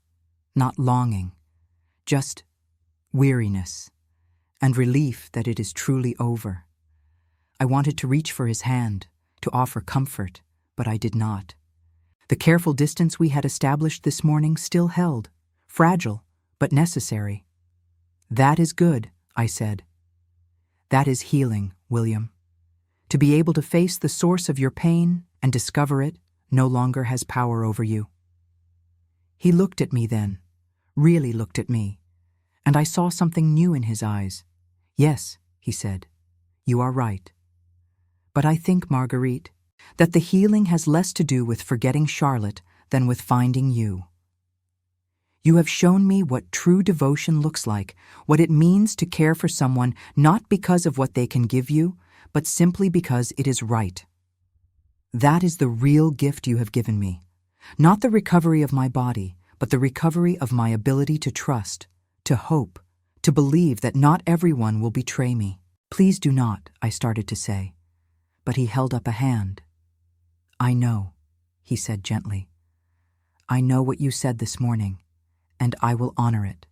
not longing, just weariness, and relief that it is truly over. I wanted to reach for his hand, to offer comfort, but I did not. The careful distance we had established this morning still held, fragile, but necessary. That is good, I said. That is healing, William. To be able to face the source of your pain and discover it no longer has power over you. He looked at me then, really looked at me, and I saw something new in his eyes. Yes, he said, you are right. But I think, Marguerite, that the healing has less to do with forgetting Charlotte than with finding you. You have shown me what true devotion looks like, what it means to care for someone not because of what they can give you, but simply because it is right. That is the real gift you have given me. Not the recovery of my body, but the recovery of my ability to trust, to hope, to believe that not everyone will betray me. Please do not, I started to say. But he held up a hand. I know, he said gently. I know what you said this morning, and I will honor it.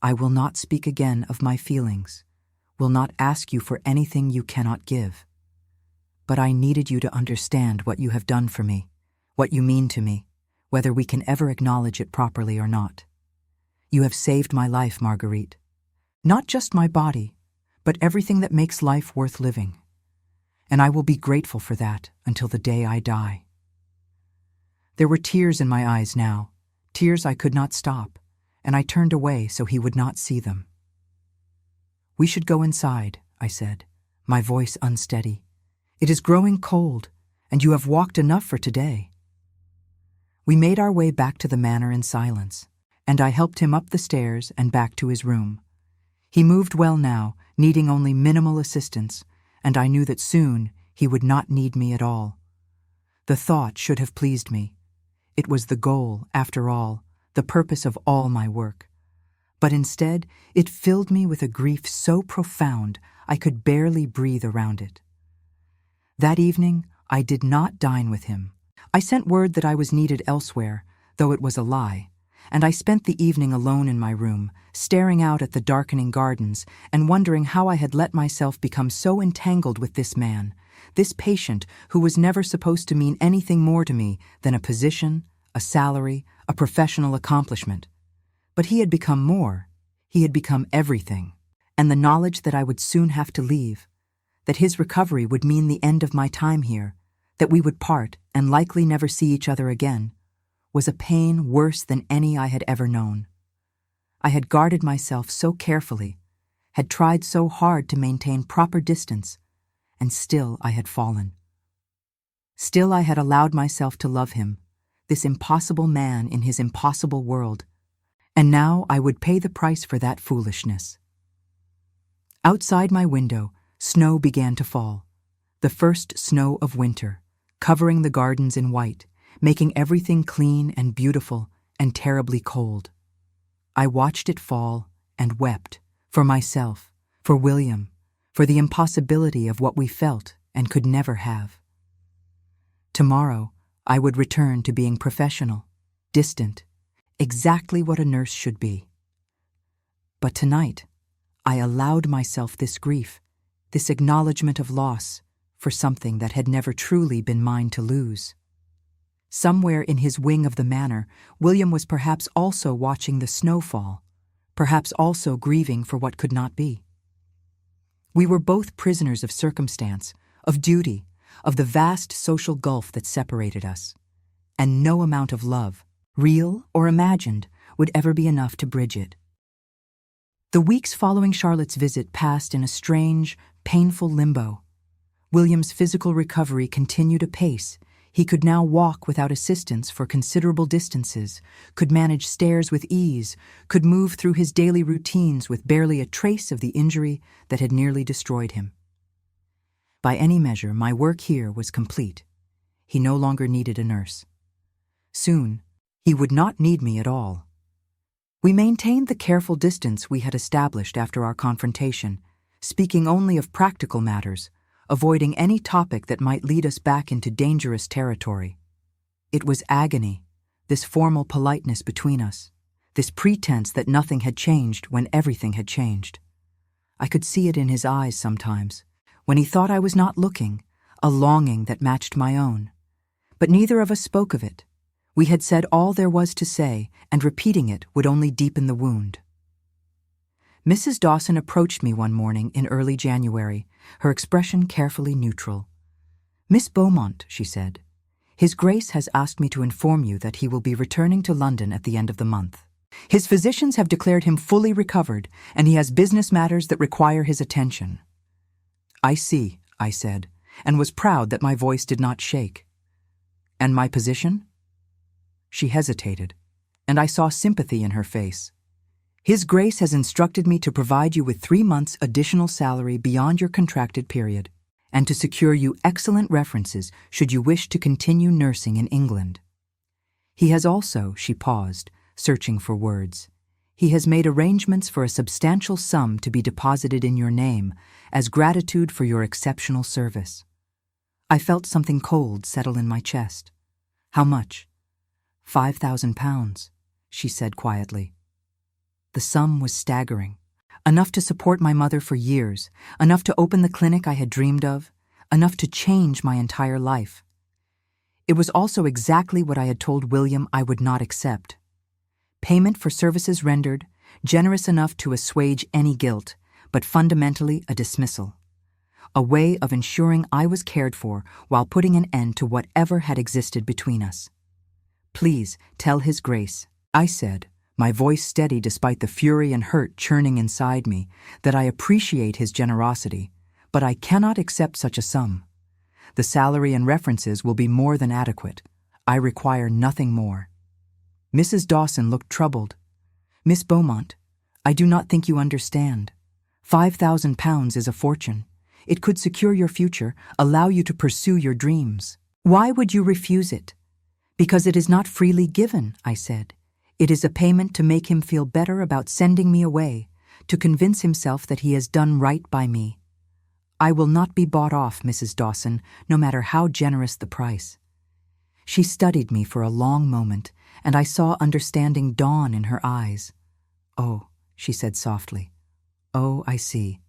I will not speak again of my feelings, will not ask you for anything you cannot give. But I needed you to understand what you have done for me, what you mean to me, whether we can ever acknowledge it properly or not. You have saved my life, Marguerite. Not just my body, but everything that makes life worth living. And I will be grateful for that until the day I die. There were tears in my eyes now, tears I could not stop, and I turned away so he would not see them. "We should go inside," I said, my voice unsteady. "It is growing cold, and you have walked enough for today." We made our way back to the manor in silence, and I helped him up the stairs and back to his room. He moved well now, needing only minimal assistance, and I knew that soon he would not need me at all. The thought should have pleased me. It was the goal, after all, the purpose of all my work. But instead, it filled me with a grief so profound I could barely breathe around it. That evening, I did not dine with him. I sent word that I was needed elsewhere, though it was a lie, and I spent the evening alone in my room, staring out at the darkening gardens and wondering how I had let myself become so entangled with this man, this patient who was never supposed to mean anything more to me than a position, a salary, a professional accomplishment. But he had become more. He had become everything. And the knowledge that I would soon have to leave, that his recovery would mean the end of my time here, that we would part and likely never see each other again, was a pain worse than any I had ever known. I had guarded myself so carefully, had tried so hard to maintain proper distance, and still I had fallen. Still I had allowed myself to love him, this impossible man in his impossible world, and now I would pay the price for that foolishness. Outside my window, snow began to fall, the first snow of winter, covering the gardens in white, making everything clean and beautiful and terribly cold. I watched it fall and wept, for myself, for William, for the impossibility of what we felt and could never have. Tomorrow, I would return to being professional, distant, exactly what a nurse should be. But tonight, I allowed myself this grief, this acknowledgement of loss, for something that had never truly been mine to lose. Somewhere in his wing of the manor, William was perhaps also watching the snow fall, perhaps also grieving for what could not be. We were both prisoners of circumstance, of duty, of the vast social gulf that separated us, and no amount of love, real or imagined, would ever be enough to bridge it. The weeks following Charlotte's visit passed in a strange, painful limbo. William's physical recovery continued apace. He could now walk without assistance for considerable distances, could manage stairs with ease, could move through his daily routines with barely a trace of the injury that had nearly destroyed him. By any measure, my work here was complete. He no longer needed a nurse. Soon, he would not need me at all. We maintained the careful distance we had established after our confrontation, speaking only of practical matters, avoiding any topic that might lead us back into dangerous territory. It was agony, this formal politeness between us, this pretense that nothing had changed when everything had changed. I could see it in his eyes sometimes, when he thought I was not looking, a longing that matched my own. But neither of us spoke of it. We had said all there was to say, and repeating it would only deepen the wound. Mrs. Dawson approached me one morning in early January, her expression carefully neutral. "Miss Beaumont," she said, "His Grace has asked me to inform you that he will be returning to London at the end of the month. His physicians have declared him fully recovered, and he has business matters that require his attention." "I see," I said, and was proud that my voice did not shake. "And my position?" She hesitated, and I saw sympathy in her face. "His Grace has instructed me to provide you with 3 months' additional salary beyond your contracted period, and to secure you excellent references should you wish to continue nursing in England. He has also," she paused, searching for words, "he has made arrangements for a substantial sum to be deposited in your name as gratitude for your exceptional service." I felt something cold settle in my chest. "How much?" £5,000, she said quietly. The sum was staggering. Enough to support my mother for years, enough to open the clinic I had dreamed of, enough to change my entire life. It was also exactly what I had told William I would not accept. Payment for services rendered, generous enough to assuage any guilt, but fundamentally a dismissal. A way of ensuring I was cared for while putting an end to whatever had existed between us. "Please tell His Grace," I said, my voice steady despite the fury and hurt churning inside me, that I appreciate his generosity, but I cannot accept such a sum. The salary and references will be more than adequate. I require nothing more. Mrs. Dawson looked troubled. Miss Beaumont, I do not think you understand. £5,000 is a fortune. It could secure your future, allow you to pursue your dreams. Why would you refuse it? Because it is not freely given, I said. It is a payment to make him feel better about sending me away, to convince himself that he has done right by me. I will not be bought off, Mrs. Dawson, no matter how generous the price. She studied me for a long moment, and I saw understanding dawn in her eyes. Oh, she said softly. Oh, I see.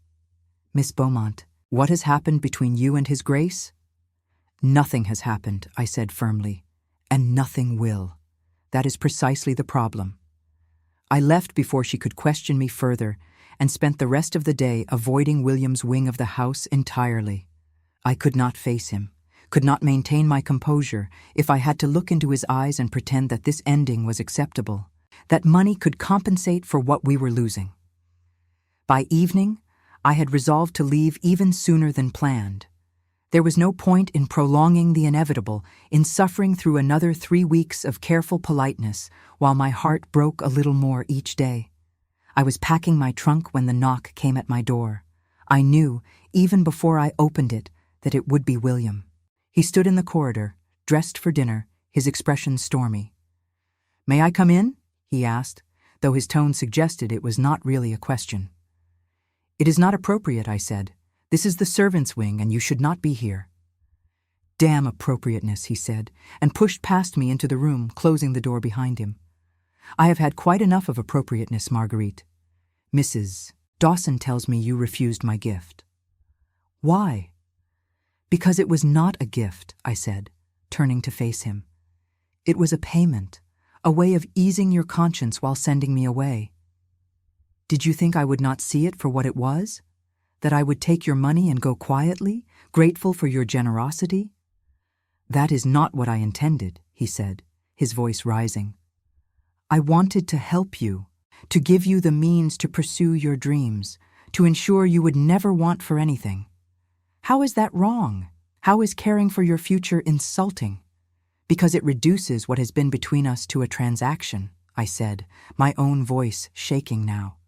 Miss Beaumont, what has happened between you and His Grace? Nothing has happened, I said firmly, and nothing will. That is precisely the problem. I left before she could question me further and spent the rest of the day avoiding William's wing of the house entirely. I could not face him, could not maintain my composure if I had to look into his eyes and pretend that this ending was acceptable, that money could compensate for what we were losing. By evening, I had resolved to leave even sooner than planned. There was no point in prolonging the inevitable, in suffering through another 3 weeks of careful politeness, while my heart broke a little more each day. I was packing my trunk when the knock came at my door. I knew, even before I opened it, that it would be William. He stood in the corridor, dressed for dinner, his expression stormy. "May I come in?" he asked, though his tone suggested it was not really a question. "It is not appropriate," I said. "This is the servants' wing, and you should not be here." "Damn appropriateness," he said, and pushed past me into the room, closing the door behind him. "I have had quite enough of appropriateness, Marguerite. Mrs. Dawson tells me you refused my gift." "Why?" "Because it was not a gift," I said, turning to face him. "It was a payment, a way of easing your conscience while sending me away. Did you think I would not see it for what it was? That I would take your money and go quietly, grateful for your generosity?" "That is not what I intended," he said, his voice rising. "I wanted to help you, to give you the means to pursue your dreams, to ensure you would never want for anything. How is that wrong? How is caring for your future insulting? Because it reduces what has been between us to a transaction," I said, my own voice shaking now.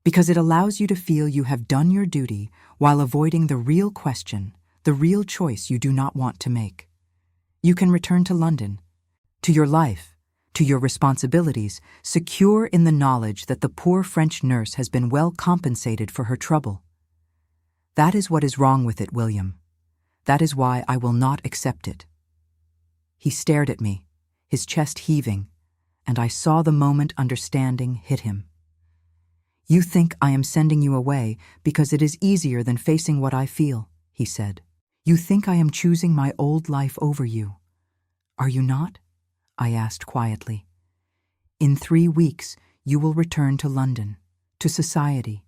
"Because it allows you to feel you have done your duty while avoiding the real question, the real choice you do not want to make. You can return to London, to your life, to your responsibilities, secure in the knowledge that the poor French nurse has been well compensated for her trouble. That is what is wrong with it, William. That is why I will not accept it." He stared at me, his chest heaving, and I saw the moment understanding hit him. "You think I am sending you away because it is easier than facing what I feel," he said. "You think I am choosing my old life over you. Are you not?" I asked quietly. "In 3 weeks, you will return to London, to society,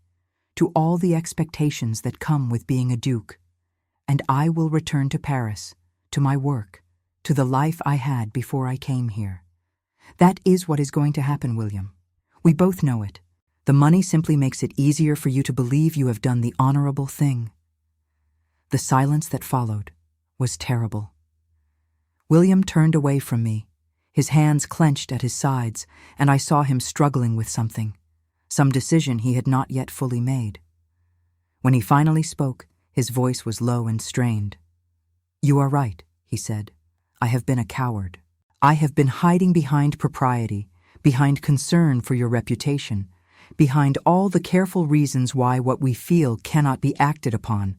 to all the expectations that come with being a duke, and I will return to Paris, to my work, to the life I had before I came here. That is what is going to happen, William. We both know it. The money simply makes it easier for you to believe you have done the honorable thing." The silence that followed was terrible. William turned away from me, his hands clenched at his sides, and I saw him struggling with something, some decision he had not yet fully made. When he finally spoke, his voice was low and strained. "You are right," he said. "I have been a coward. I have been hiding behind propriety, behind concern for your reputation, behind all the careful reasons why what we feel cannot be acted upon,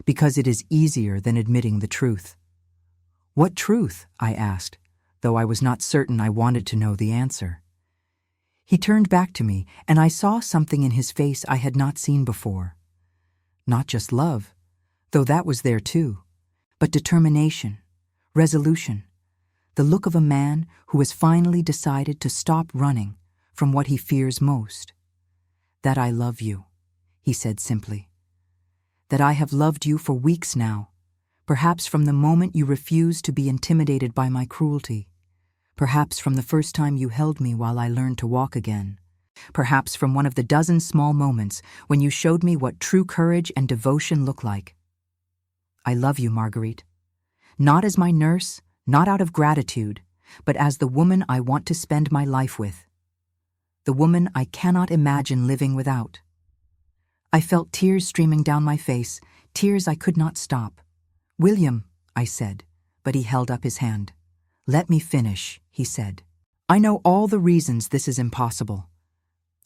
because it is easier than admitting the truth." "What truth?" I asked, though I was not certain I wanted to know the answer. He turned back to me, and I saw something in his face I had not seen before. Not just love, though that was there too, but determination, resolution, the look of a man who has finally decided to stop running from what he fears most. "That I love you," he said simply. "That I have loved you for weeks now, perhaps from the moment you refused to be intimidated by my cruelty, Perhaps from the first time you held me while I learned to walk again. Perhaps from one of the dozen small moments when you showed me what true courage and devotion look like. I love you, Marguerite. Not as my nurse, not out of gratitude, but as the woman I want to spend my life with. The woman I cannot imagine living without. I felt tears streaming down my face, tears I could not stop. "William," I said, but he held up his hand. "Let me finish," he said. "I know all the reasons this is impossible.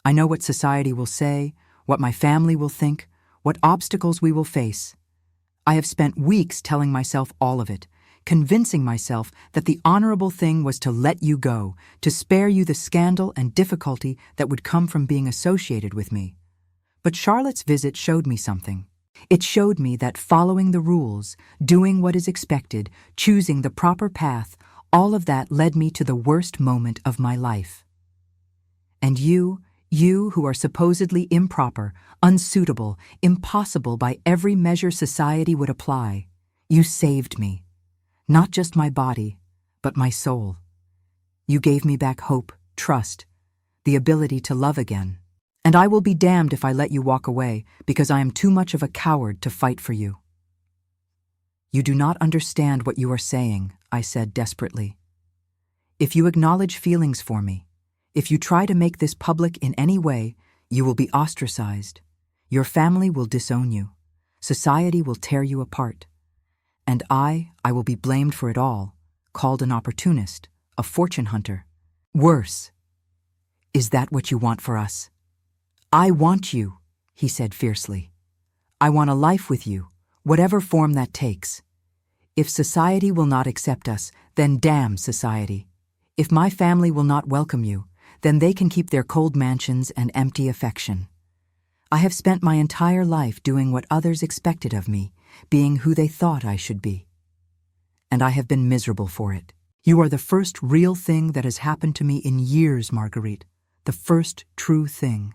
I know what society will say, what my family will think, what obstacles we will face. I have spent weeks telling myself all of it, convincing myself that the honorable thing was to let you go, to spare you the scandal and difficulty that would come from being associated with me. But Charlotte's visit showed me something. It showed me that following the rules, doing what is expected, choosing the proper path, all of that led me to the worst moment of my life. And you who are supposedly improper, unsuitable, impossible by every measure society would apply, you saved me. Not just my body, but my soul. You gave me back hope, trust, the ability to love again. And I will be damned if I let you walk away, because I am too much of a coward to fight for you." "You do not understand what you are saying," I said desperately. "If you acknowledge feelings for me, if you try to make this public in any way, you will be ostracized. Your family will disown you. Society will tear you apart. And I will be blamed for it all, called an opportunist, a fortune hunter. Worse. Is that what you want for us?" "I want you," he said fiercely. "I want a life with you, whatever form that takes. If society will not accept us, then damn society. If my family will not welcome you, then they can keep their cold mansions and empty affection. I have spent my entire life doing what others expected of me, being who they thought I should be. And I have been miserable for it. You are the first real thing that has happened to me in years, Marguerite, the first true thing.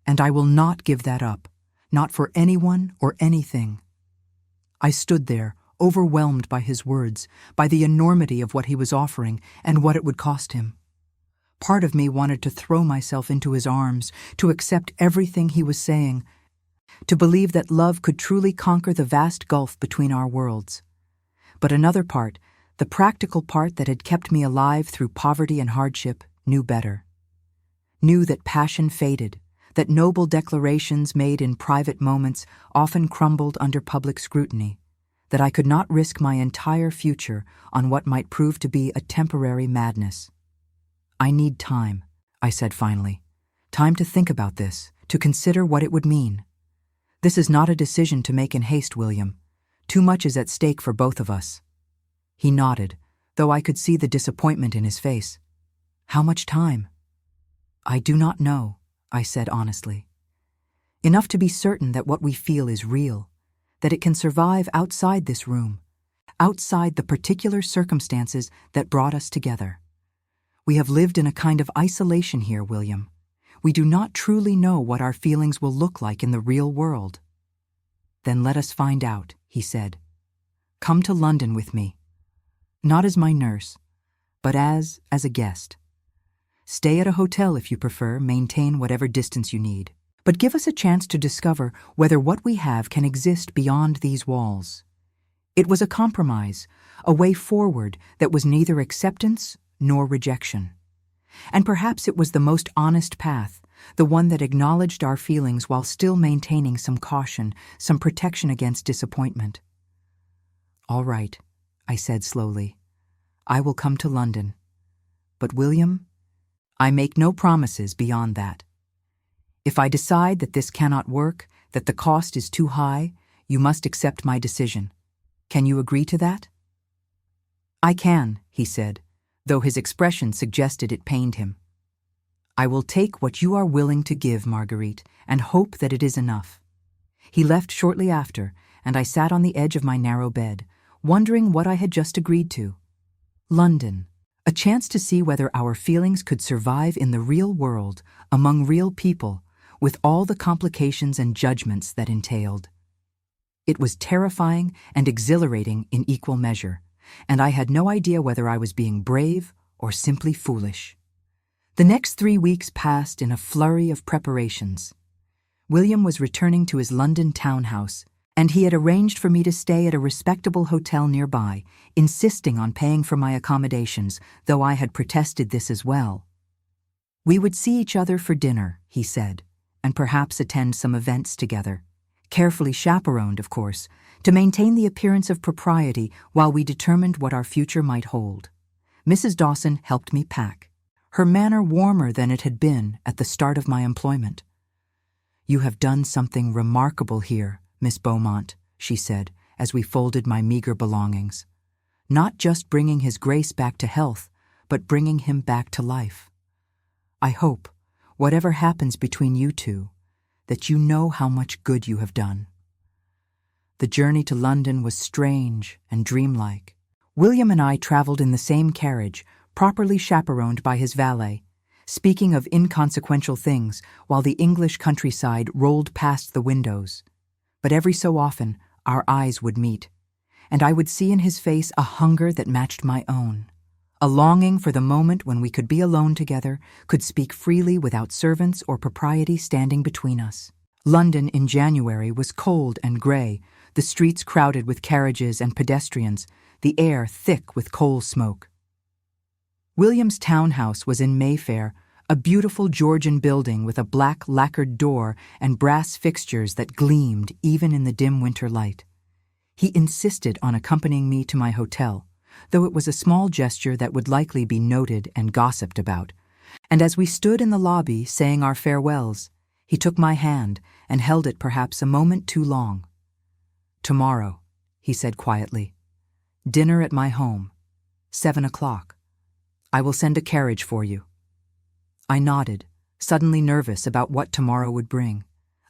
And I will not give that up, not for anyone or anything." I stood there, overwhelmed by his words, by the enormity of what he was offering and what it would cost him. Part of me wanted to throw myself into his arms, to accept everything he was saying, to believe that love could truly conquer the vast gulf between our worlds. But another part, the practical part that had kept me alive through poverty and hardship, knew better. Knew that passion faded, that noble declarations made in private moments often crumbled under public scrutiny, that I could not risk my entire future on what might prove to be a temporary madness. "I need time," I said finally. "Time to think about this, to consider what it would mean. This is not a decision to make in haste, William. Too much is at stake for both of us." He nodded, though I could see the disappointment in his face. "How much time?" "I do not know," I said honestly. "Enough to be certain that what we feel is real, that it can survive outside this room, outside the particular circumstances that brought us together. We have lived in a kind of isolation here, William. We do not truly know what our feelings will look like in the real world." "Then let us find out," he said. "Come to London with me. Not as my nurse, but as a guest. Stay at a hotel if you prefer, maintain whatever distance you need. But give us a chance to discover whether what we have can exist beyond these walls." It was a compromise, a way forward that was neither acceptance nor rejection. And perhaps it was the most honest path, the one that acknowledged our feelings while still maintaining some caution, some protection against disappointment. "All right," I said slowly. "I will come to London. But William, I make no promises beyond that. If I decide that this cannot work, that the cost is too high, you must accept my decision. Can you agree to that?" "I can," he said, though his expression suggested it pained him. "I will take what you are willing to give, Marguerite, and hope that it is enough." He left shortly after, and I sat on the edge of my narrow bed, wondering what I had just agreed to. London, a chance to see whether our feelings could survive in the real world, among real people, with all the complications and judgments that entailed. It was terrifying and exhilarating in equal measure, and I had no idea whether I was being brave or simply foolish. The next 3 weeks passed in a flurry of preparations. William was returning to his London townhouse, and he had arranged for me to stay at a respectable hotel nearby, insisting on paying for my accommodations, though I had protested this as well. We would see each other for dinner, he said, and perhaps attend some events together, carefully chaperoned, of course, to maintain the appearance of propriety while we determined what our future might hold. Mrs. Dawson helped me pack, her manner warmer than it had been at the start of my employment. "You have done something remarkable here, Miss Beaumont," she said, as we folded my meager belongings. "Not just bringing His Grace back to health, but bringing him back to life. I hope, whatever happens between you two, that you know how much good you have done." The journey to London was strange and dreamlike. William and I traveled in the same carriage, properly chaperoned by his valet, speaking of inconsequential things while the English countryside rolled past the windows. But every so often, our eyes would meet, and I would see in his face a hunger that matched my own, a longing for the moment when we could be alone together, could speak freely without servants or propriety standing between us. London in January was cold and grey, the streets crowded with carriages and pedestrians, the air thick with coal smoke. William's townhouse was in Mayfair, a beautiful Georgian building with a black lacquered door and brass fixtures that gleamed even in the dim winter light. He insisted on accompanying me to my hotel, though it was a small gesture that would likely be noted and gossiped about, and as we stood in the lobby saying our farewells, he took my hand and held it perhaps a moment too long. "Tomorrow," he said quietly. "Dinner at my home, 7 o'clock. I will send a carriage for you." I nodded, suddenly nervous about what tomorrow would bring,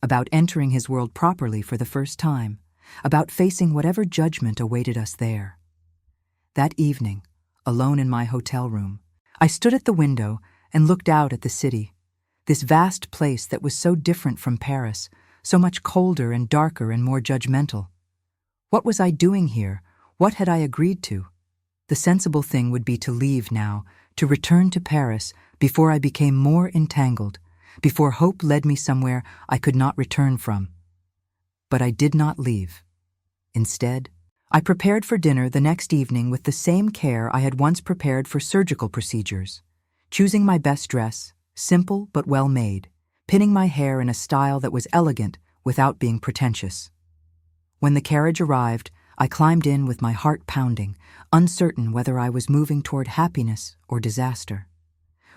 about entering his world properly for the first time, about facing whatever judgment awaited us there. That evening, alone in my hotel room, I stood at the window and looked out at the city, this vast place that was so different from Paris, so much colder and darker and more judgmental. What was I doing here? What had I agreed to? The sensible thing would be to leave now, to return to Paris before I became more entangled, before hope led me somewhere I could not return from. But I did not leave. Instead, I prepared for dinner the next evening with the same care I had once prepared for surgical procedures, choosing my best dress, simple but well made, pinning my hair in a style that was elegant without being pretentious. When the carriage arrived, I climbed in with my heart pounding, uncertain whether I was moving toward happiness or disaster.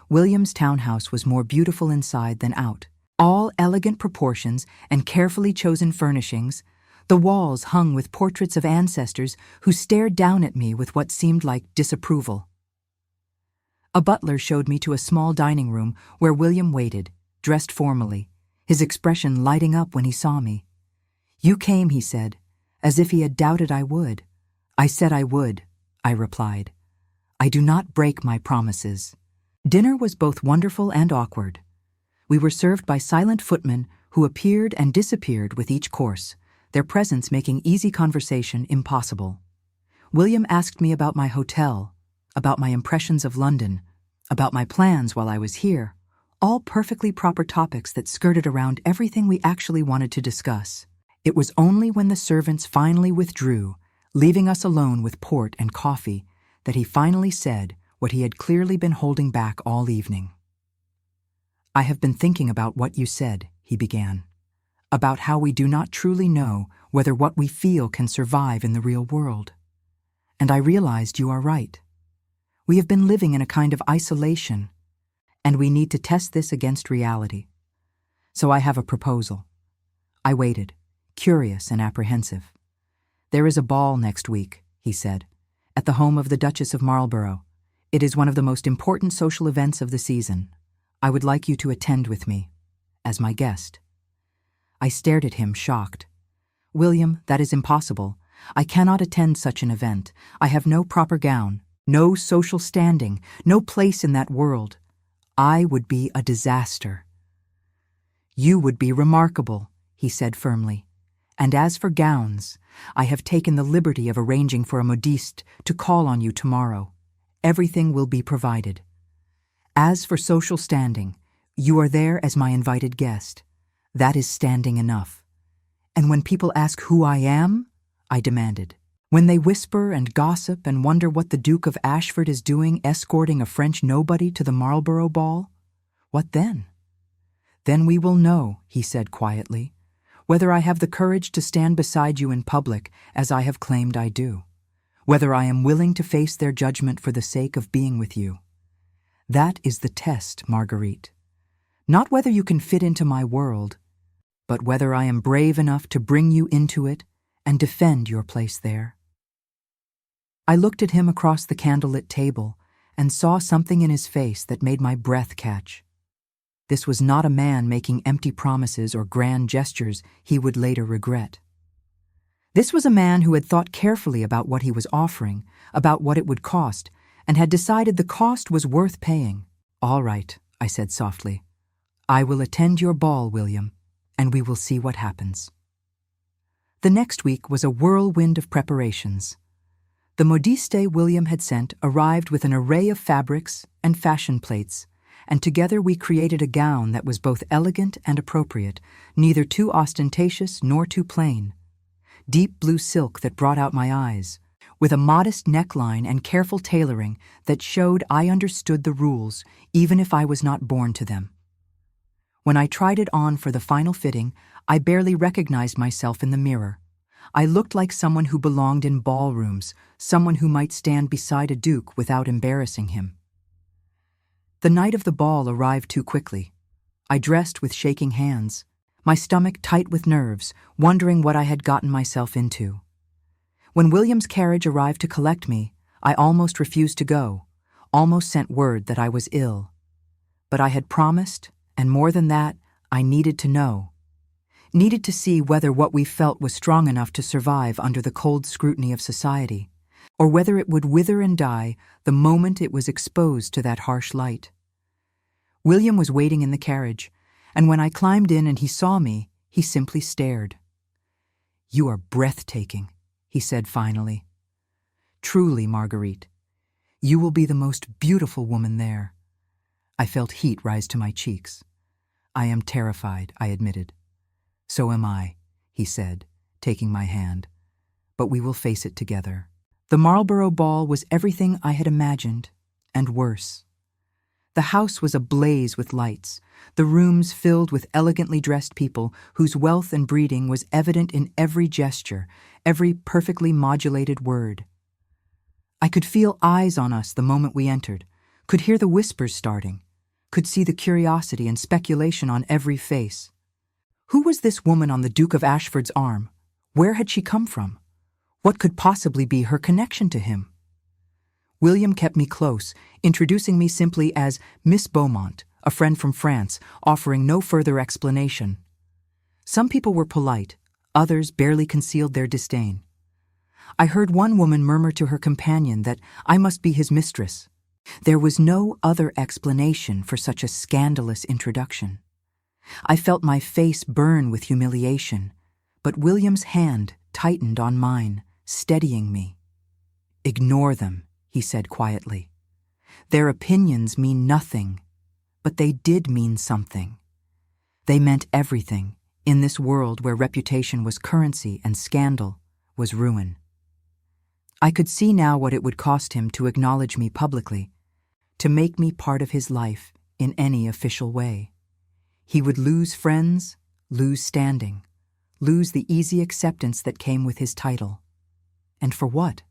William's townhouse was more beautiful inside than out, all elegant proportions and carefully chosen furnishings, the walls hung with portraits of ancestors who stared down at me with what seemed like disapproval. A butler showed me to a small dining room where William waited, dressed formally, his expression lighting up when he saw me. "You came," he said, as if he had doubted I would. "I said I would," I replied. "I do not break my promises." Dinner was both wonderful and awkward. We were served by silent footmen who appeared and disappeared with each course, their presence making easy conversation impossible. William asked me about my hotel, about my impressions of London, about my plans while I was here, all perfectly proper topics that skirted around everything we actually wanted to discuss. It was only when the servants finally withdrew, leaving us alone with port and coffee, that he finally said what he had clearly been holding back all evening. "I have been thinking about what you said," he began, "about how we do not truly know whether what we feel can survive in the real world. And I realized you are right. We have been living in a kind of isolation, and we need to test this against reality. So I have a proposal." I waited, curious and apprehensive. "There is a ball next week," he said, "at the home of the Duchess of Marlborough. It is one of the most important social events of the season. I would like you to attend with me, as my guest." I stared at him, shocked. "William, that is impossible. I cannot attend such an event. I have no proper gown, no social standing, no place in that world. I would be a disaster." "You would be remarkable," he said firmly. "And as for gowns, I have taken the liberty of arranging for a modiste to call on you tomorrow. Everything will be provided. As for social standing, you are there as my invited guest. That is standing enough. And when people ask who I am, I demanded. When they whisper and gossip and wonder what the Duke of Ashford is doing escorting a French nobody to the Marlborough ball, what then? Then we will know, he said quietly, whether I have the courage to stand beside you in public as I have claimed I do, whether I am willing to face their judgment for the sake of being with you. That is the test, Marguerite. Not whether you can fit into my world, but whether I am brave enough to bring you into it and defend your place there. I looked at him across the candlelit table and saw something in his face that made my breath catch. This was not a man making empty promises or grand gestures he would later regret. This was a man who had thought carefully about what he was offering, about what it would cost, and had decided the cost was worth paying. "All right," I said softly. "I will attend your ball, William, and we will see what happens." The next week was a whirlwind of preparations. The modiste William had sent arrived with an array of fabrics and fashion plates, and together we created a gown that was both elegant and appropriate, neither too ostentatious nor too plain. Deep blue silk that brought out my eyes, with a modest neckline and careful tailoring that showed I understood the rules, even if I was not born to them. When I tried it on for the final fitting, I barely recognized myself in the mirror. I looked like someone who belonged in ballrooms, someone who might stand beside a duke without embarrassing him. The night of the ball arrived too quickly. I dressed with shaking hands, my stomach tight with nerves, wondering what I had gotten myself into. When William's carriage arrived to collect me, I almost refused to go, almost sent word that I was ill. But I had promised, and more than that, I needed to know. Needed to see whether what we felt was strong enough to survive under the cold scrutiny of society, or whether it would wither and die the moment it was exposed to that harsh light. William was waiting in the carriage, and when I climbed in and he saw me, he simply stared. "You are breathtaking," he said finally. "Truly, Marguerite, you will be the most beautiful woman there." I felt heat rise to my cheeks. "I am terrified," I admitted. "So am I," he said, taking my hand. "But we will face it together." The Marlborough ball was everything I had imagined, and worse. The house was ablaze with lights, the rooms filled with elegantly dressed people whose wealth and breeding was evident in every gesture, every perfectly modulated word. I could feel eyes on us the moment we entered, could hear the whispers starting, could see the curiosity and speculation on every face. Who was this woman on the Duke of Ashford's arm? Where had she come from? What could possibly be her connection to him? William kept me close, introducing me simply as Miss Beaumont, a friend from France, offering no further explanation. Some people were polite, others barely concealed their disdain. I heard one woman murmur to her companion that I must be his mistress. There was no other explanation for such a scandalous introduction. I felt my face burn with humiliation, but William's hand tightened on mine, steadying me. "Ignore them," he said quietly. "Their opinions mean nothing, but they did mean something. They meant everything in this world where reputation was currency and scandal was ruin." I could see now what it would cost him to acknowledge me publicly, to make me part of his life in any official way. He would lose friends, lose standing, lose the easy acceptance that came with his title. And for what?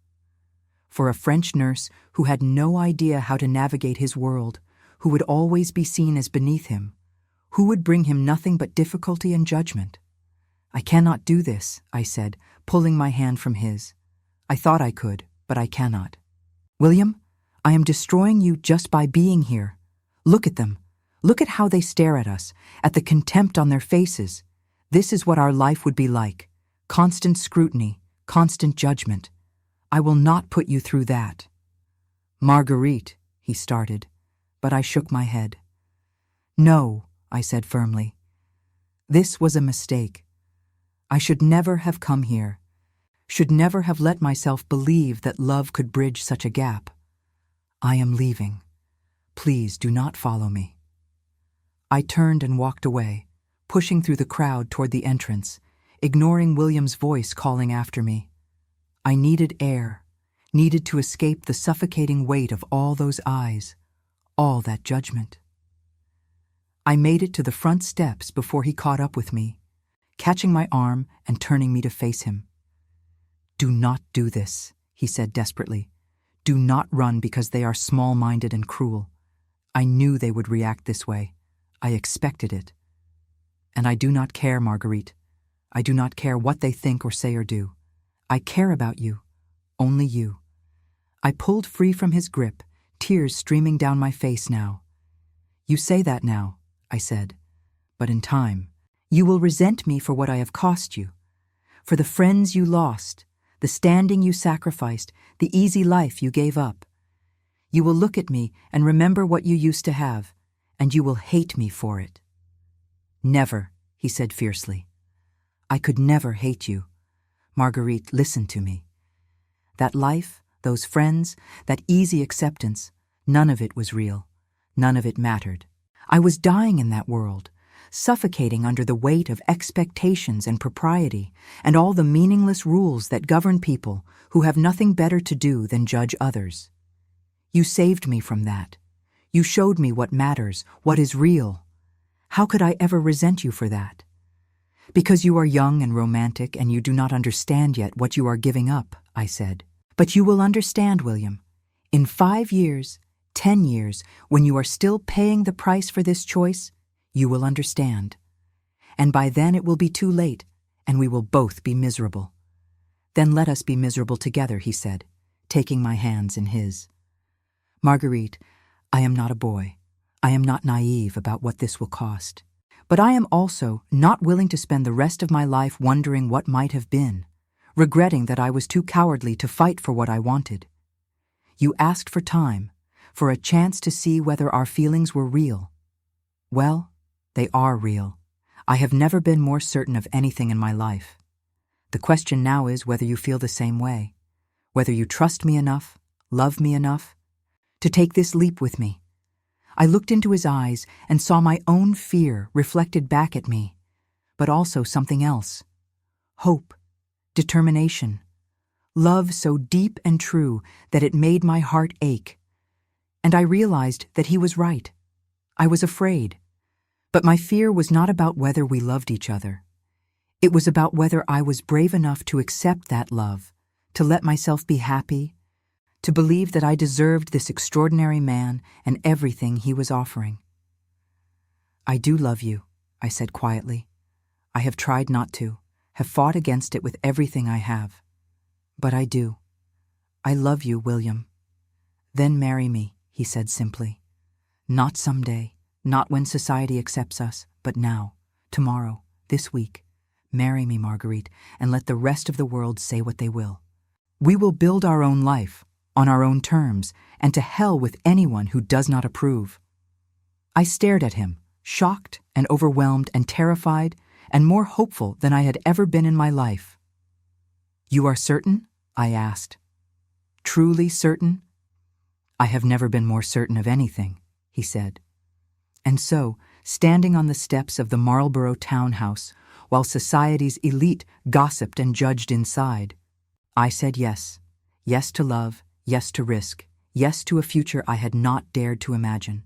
For a French nurse who had no idea how to navigate his world, who would always be seen as beneath him, who would bring him nothing but difficulty and judgment. "I cannot do this," I said, pulling my hand from his. "I thought I could, but I cannot. William, I am destroying you just by being here. Look at them. Look at how they stare at us, at the contempt on their faces. This is what our life would be like. Constant scrutiny, constant judgment. I will not put you through that." "Marguerite," he started, but I shook my head. "No," I said firmly. "This was a mistake. I should never have come here, should never have let myself believe that love could bridge such a gap. I am leaving. Please do not follow me. I turned and walked away, pushing through the crowd toward the entrance, ignoring William's voice calling after me. I needed air, needed to escape the suffocating weight of all those eyes, all that judgment. I made it to the front steps before he caught up with me, catching my arm and turning me to face him. "Do not do this," he said desperately. "Do not run because they are small-minded and cruel. I knew they would react this way. I expected it. And I do not care, Marguerite. I do not care what they think or say or do. I care about you, only you." I pulled free from his grip, tears streaming down my face now. "You say that now," I said, "but in time, you will resent me for what I have cost you, for the friends you lost, the standing you sacrificed, the easy life you gave up. You will look at me and remember what you used to have, and you will hate me for it." "Never," he said fiercely. "I could never hate you. Marguerite, listen to me. That life, those friends, that easy acceptance, none of it was real. None of it mattered. I was dying in that world, suffocating under the weight of expectations and propriety and all the meaningless rules that govern people who have nothing better to do than judge others. You saved me from that. You showed me what matters, what is real. How could I ever resent you for that? Because you are young and romantic and you do not understand yet what you are giving up," I said. "But you will understand, William. In 5 years, 10 years, when you are still paying the price for this choice, you will understand. And by then it will be too late, and we will both be miserable. Then let us be miserable together," he said, taking my hands in his. "Marguerite, I am not a boy. I am not naive about what this will cost. But I am also not willing to spend the rest of my life wondering what might have been, regretting that I was too cowardly to fight for what I wanted. You asked for time, for a chance to see whether our feelings were real. Well, they are real. I have never been more certain of anything in my life. The question now is whether you feel the same way, whether you trust me enough, love me enough, to take this leap with me." I looked into his eyes and saw my own fear reflected back at me, but also something else. Hope, determination, love so deep and true that it made my heart ache. And I realized that he was right. I was afraid. But my fear was not about whether we loved each other. It was about whether I was brave enough to accept that love, to let myself be happy, to believe that I deserved this extraordinary man and everything he was offering. "I do love you," I said quietly. "I have tried not to, have fought against it with everything I have. But I do. I love you, William." "Then marry me," he said simply. "Not someday, not when society accepts us, but now, tomorrow, this week. Marry me, Marguerite, and let the rest of the world say what they will. We will build our own life, on our own terms, and to hell with anyone who does not approve." I stared at him, shocked and overwhelmed and terrified and more hopeful than I had ever been in my life. "You are certain?" I asked. "Truly certain?" "I have never been more certain of anything," he said. And so, standing on the steps of the Marlborough townhouse, while society's elite gossiped and judged inside, I said yes. Yes to love, yes to risk, yes to a future I had not dared to imagine.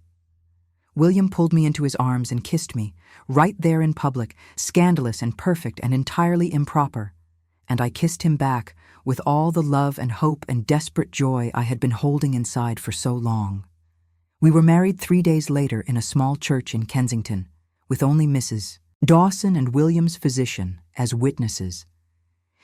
William pulled me into his arms and kissed me, right there in public, scandalous and perfect and entirely improper. And I kissed him back with all the love and hope and desperate joy I had been holding inside for so long. We were married 3 days later in a small church in Kensington, with only Mrs. Dawson and William's physician as witnesses.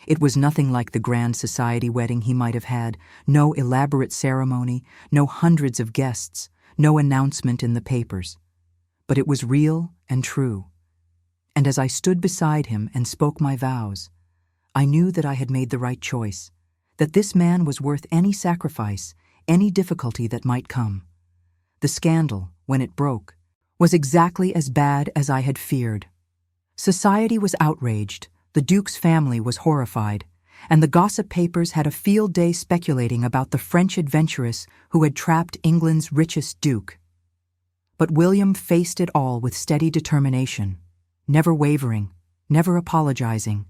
It was nothing like the grand society wedding he might have had, no elaborate ceremony, no hundreds of guests, no announcement in the papers. But it was real and true. And as I stood beside him and spoke my vows, I knew that I had made the right choice, that this man was worth any sacrifice, any difficulty that might come. The scandal, when it broke, was exactly as bad as I had feared. Society was outraged, the Duke's family was horrified, and the gossip papers had a field day speculating about the French adventuress who had trapped England's richest duke. But William faced it all with steady determination, never wavering, never apologizing,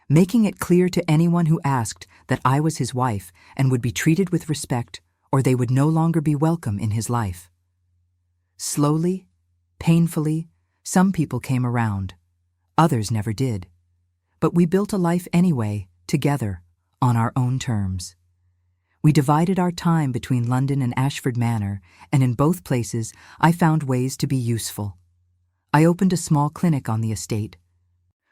making it clear to anyone who asked that I was his wife and would be treated with respect, or they would no longer be welcome in his life. Slowly, painfully, some people came around. Others never did. But we built a life anyway, together, on our own terms. We divided our time between London and Ashford Manor, and in both places I found ways to be useful. I opened a small clinic on the estate,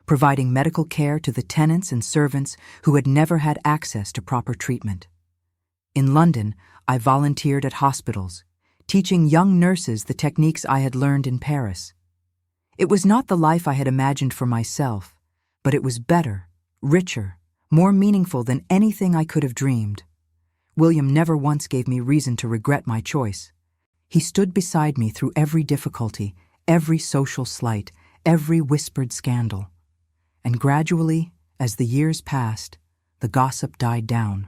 providing medical care to the tenants and servants who had never had access to proper treatment. In London, I volunteered at hospitals, teaching young nurses the techniques I had learned in Paris. It was not the life I had imagined for myself, but it was better, richer, more meaningful than anything I could have dreamed. William never once gave me reason to regret my choice. He stood beside me through every difficulty, every social slight, every whispered scandal. And gradually, as the years passed, the gossip died down.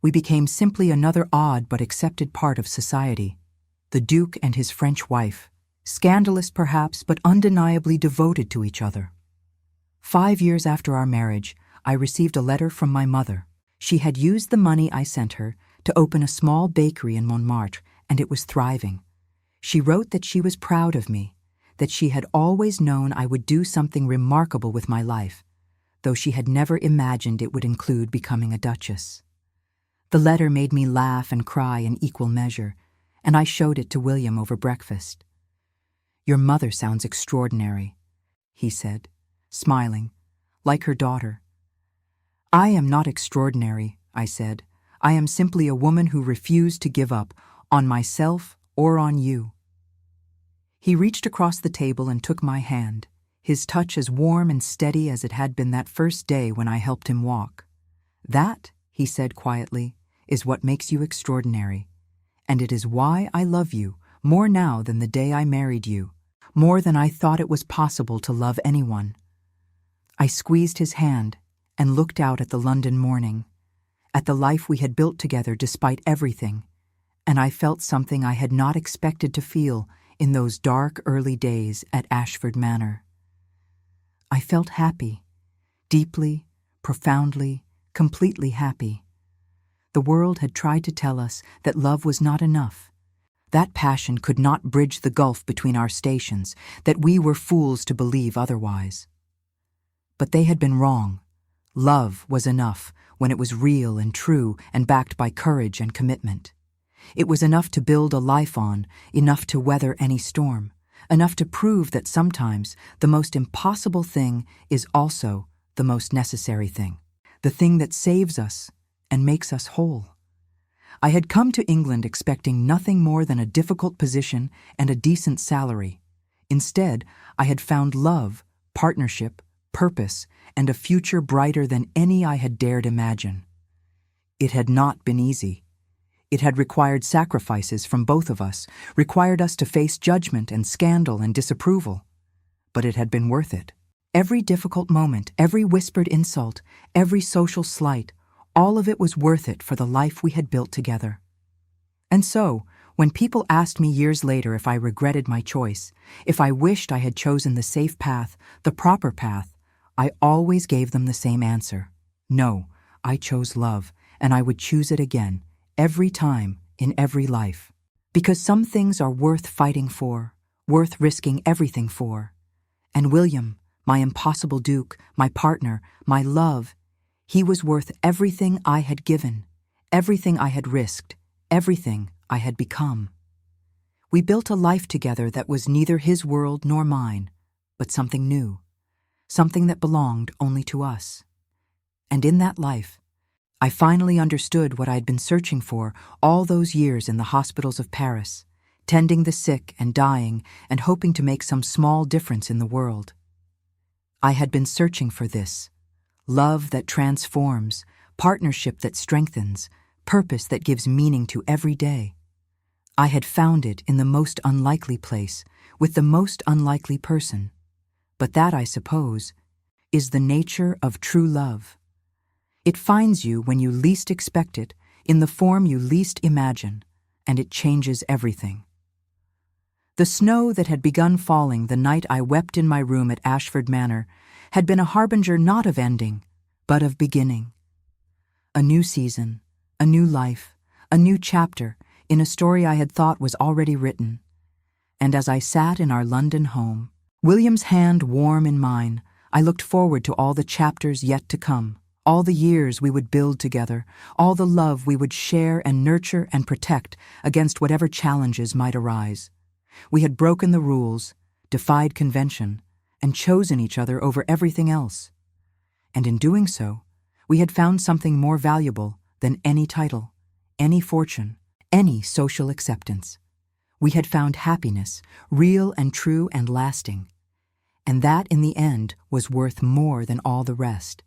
We became simply another odd but accepted part of society. The Duke and his French wife, scandalous perhaps, but undeniably devoted to each other. 5 years after our marriage, I received a letter from my mother. She had used the money I sent her to open a small bakery in Montmartre, and it was thriving. She wrote that she was proud of me, that she had always known I would do something remarkable with my life, though she had never imagined it would include becoming a duchess. The letter made me laugh and cry in equal measure, and I showed it to William over breakfast. "Your mother sounds extraordinary," he said, smiling, like her daughter. "I am not extraordinary," I said. "I am simply a woman who refused to give up on myself or on you." He reached across the table and took my hand, his touch as warm and steady as it had been that first day when I helped him walk. "That," he said quietly, "is what makes you extraordinary. And it is why I love you more now than the day I married you, more than I thought it was possible to love anyone." I squeezed his hand and looked out at the London morning, at the life we had built together despite everything, and I felt something I had not expected to feel in those dark early days at Ashford Manor. I felt happy, deeply, profoundly, completely happy. The world had tried to tell us that love was not enough. That passion could not bridge the gulf between our stations, that we were fools to believe otherwise. But they had been wrong. Love was enough when it was real and true and backed by courage and commitment. It was enough to build a life on, enough to weather any storm, enough to prove that sometimes the most impossible thing is also the most necessary thing, the thing that saves us and makes us whole. I had come to England expecting nothing more than a difficult position and a decent salary. Instead, I had found love, partnership, purpose, and a future brighter than any I had dared imagine. It had not been easy. It had required sacrifices from both of us, required us to face judgment and scandal and disapproval. But it had been worth it. Every difficult moment, every whispered insult, every social slight, all of it was worth it for the life we had built together. And so, when people asked me years later if I regretted my choice, if I wished I had chosen the safe path, the proper path, I always gave them the same answer. No, I chose love, and I would choose it again, every time, in every life. Because some things are worth fighting for, worth risking everything for. And William, my impossible Duke, my partner, my love, he was worth everything I had given, everything I had risked, everything I had become. We built a life together that was neither his world nor mine, but something new, something that belonged only to us. And in that life, I finally understood what I had been searching for all those years in the hospitals of Paris, tending the sick and dying and hoping to make some small difference in the world. I had been searching for this. Love that transforms, partnership that strengthens, purpose that gives meaning to every day. I had found it in the most unlikely place, with the most unlikely person. But that, I suppose, is the nature of true love. It finds you when you least expect it, in the form you least imagine, and it changes everything. The snow that had begun falling the night I wept in my room at Ashford Manor had been a harbinger not of ending, but of beginning. A new season, a new life, a new chapter in a story I had thought was already written. And as I sat in our London home, William's hand warm in mine, I looked forward to all the chapters yet to come, all the years we would build together, all the love we would share and nurture and protect against whatever challenges might arise. We had broken the rules, defied convention, and chosen each other over everything else. And in doing so, we had found something more valuable than any title, any fortune, any social acceptance. We had found happiness, real and true and lasting. And that, in the end, was worth more than all the rest.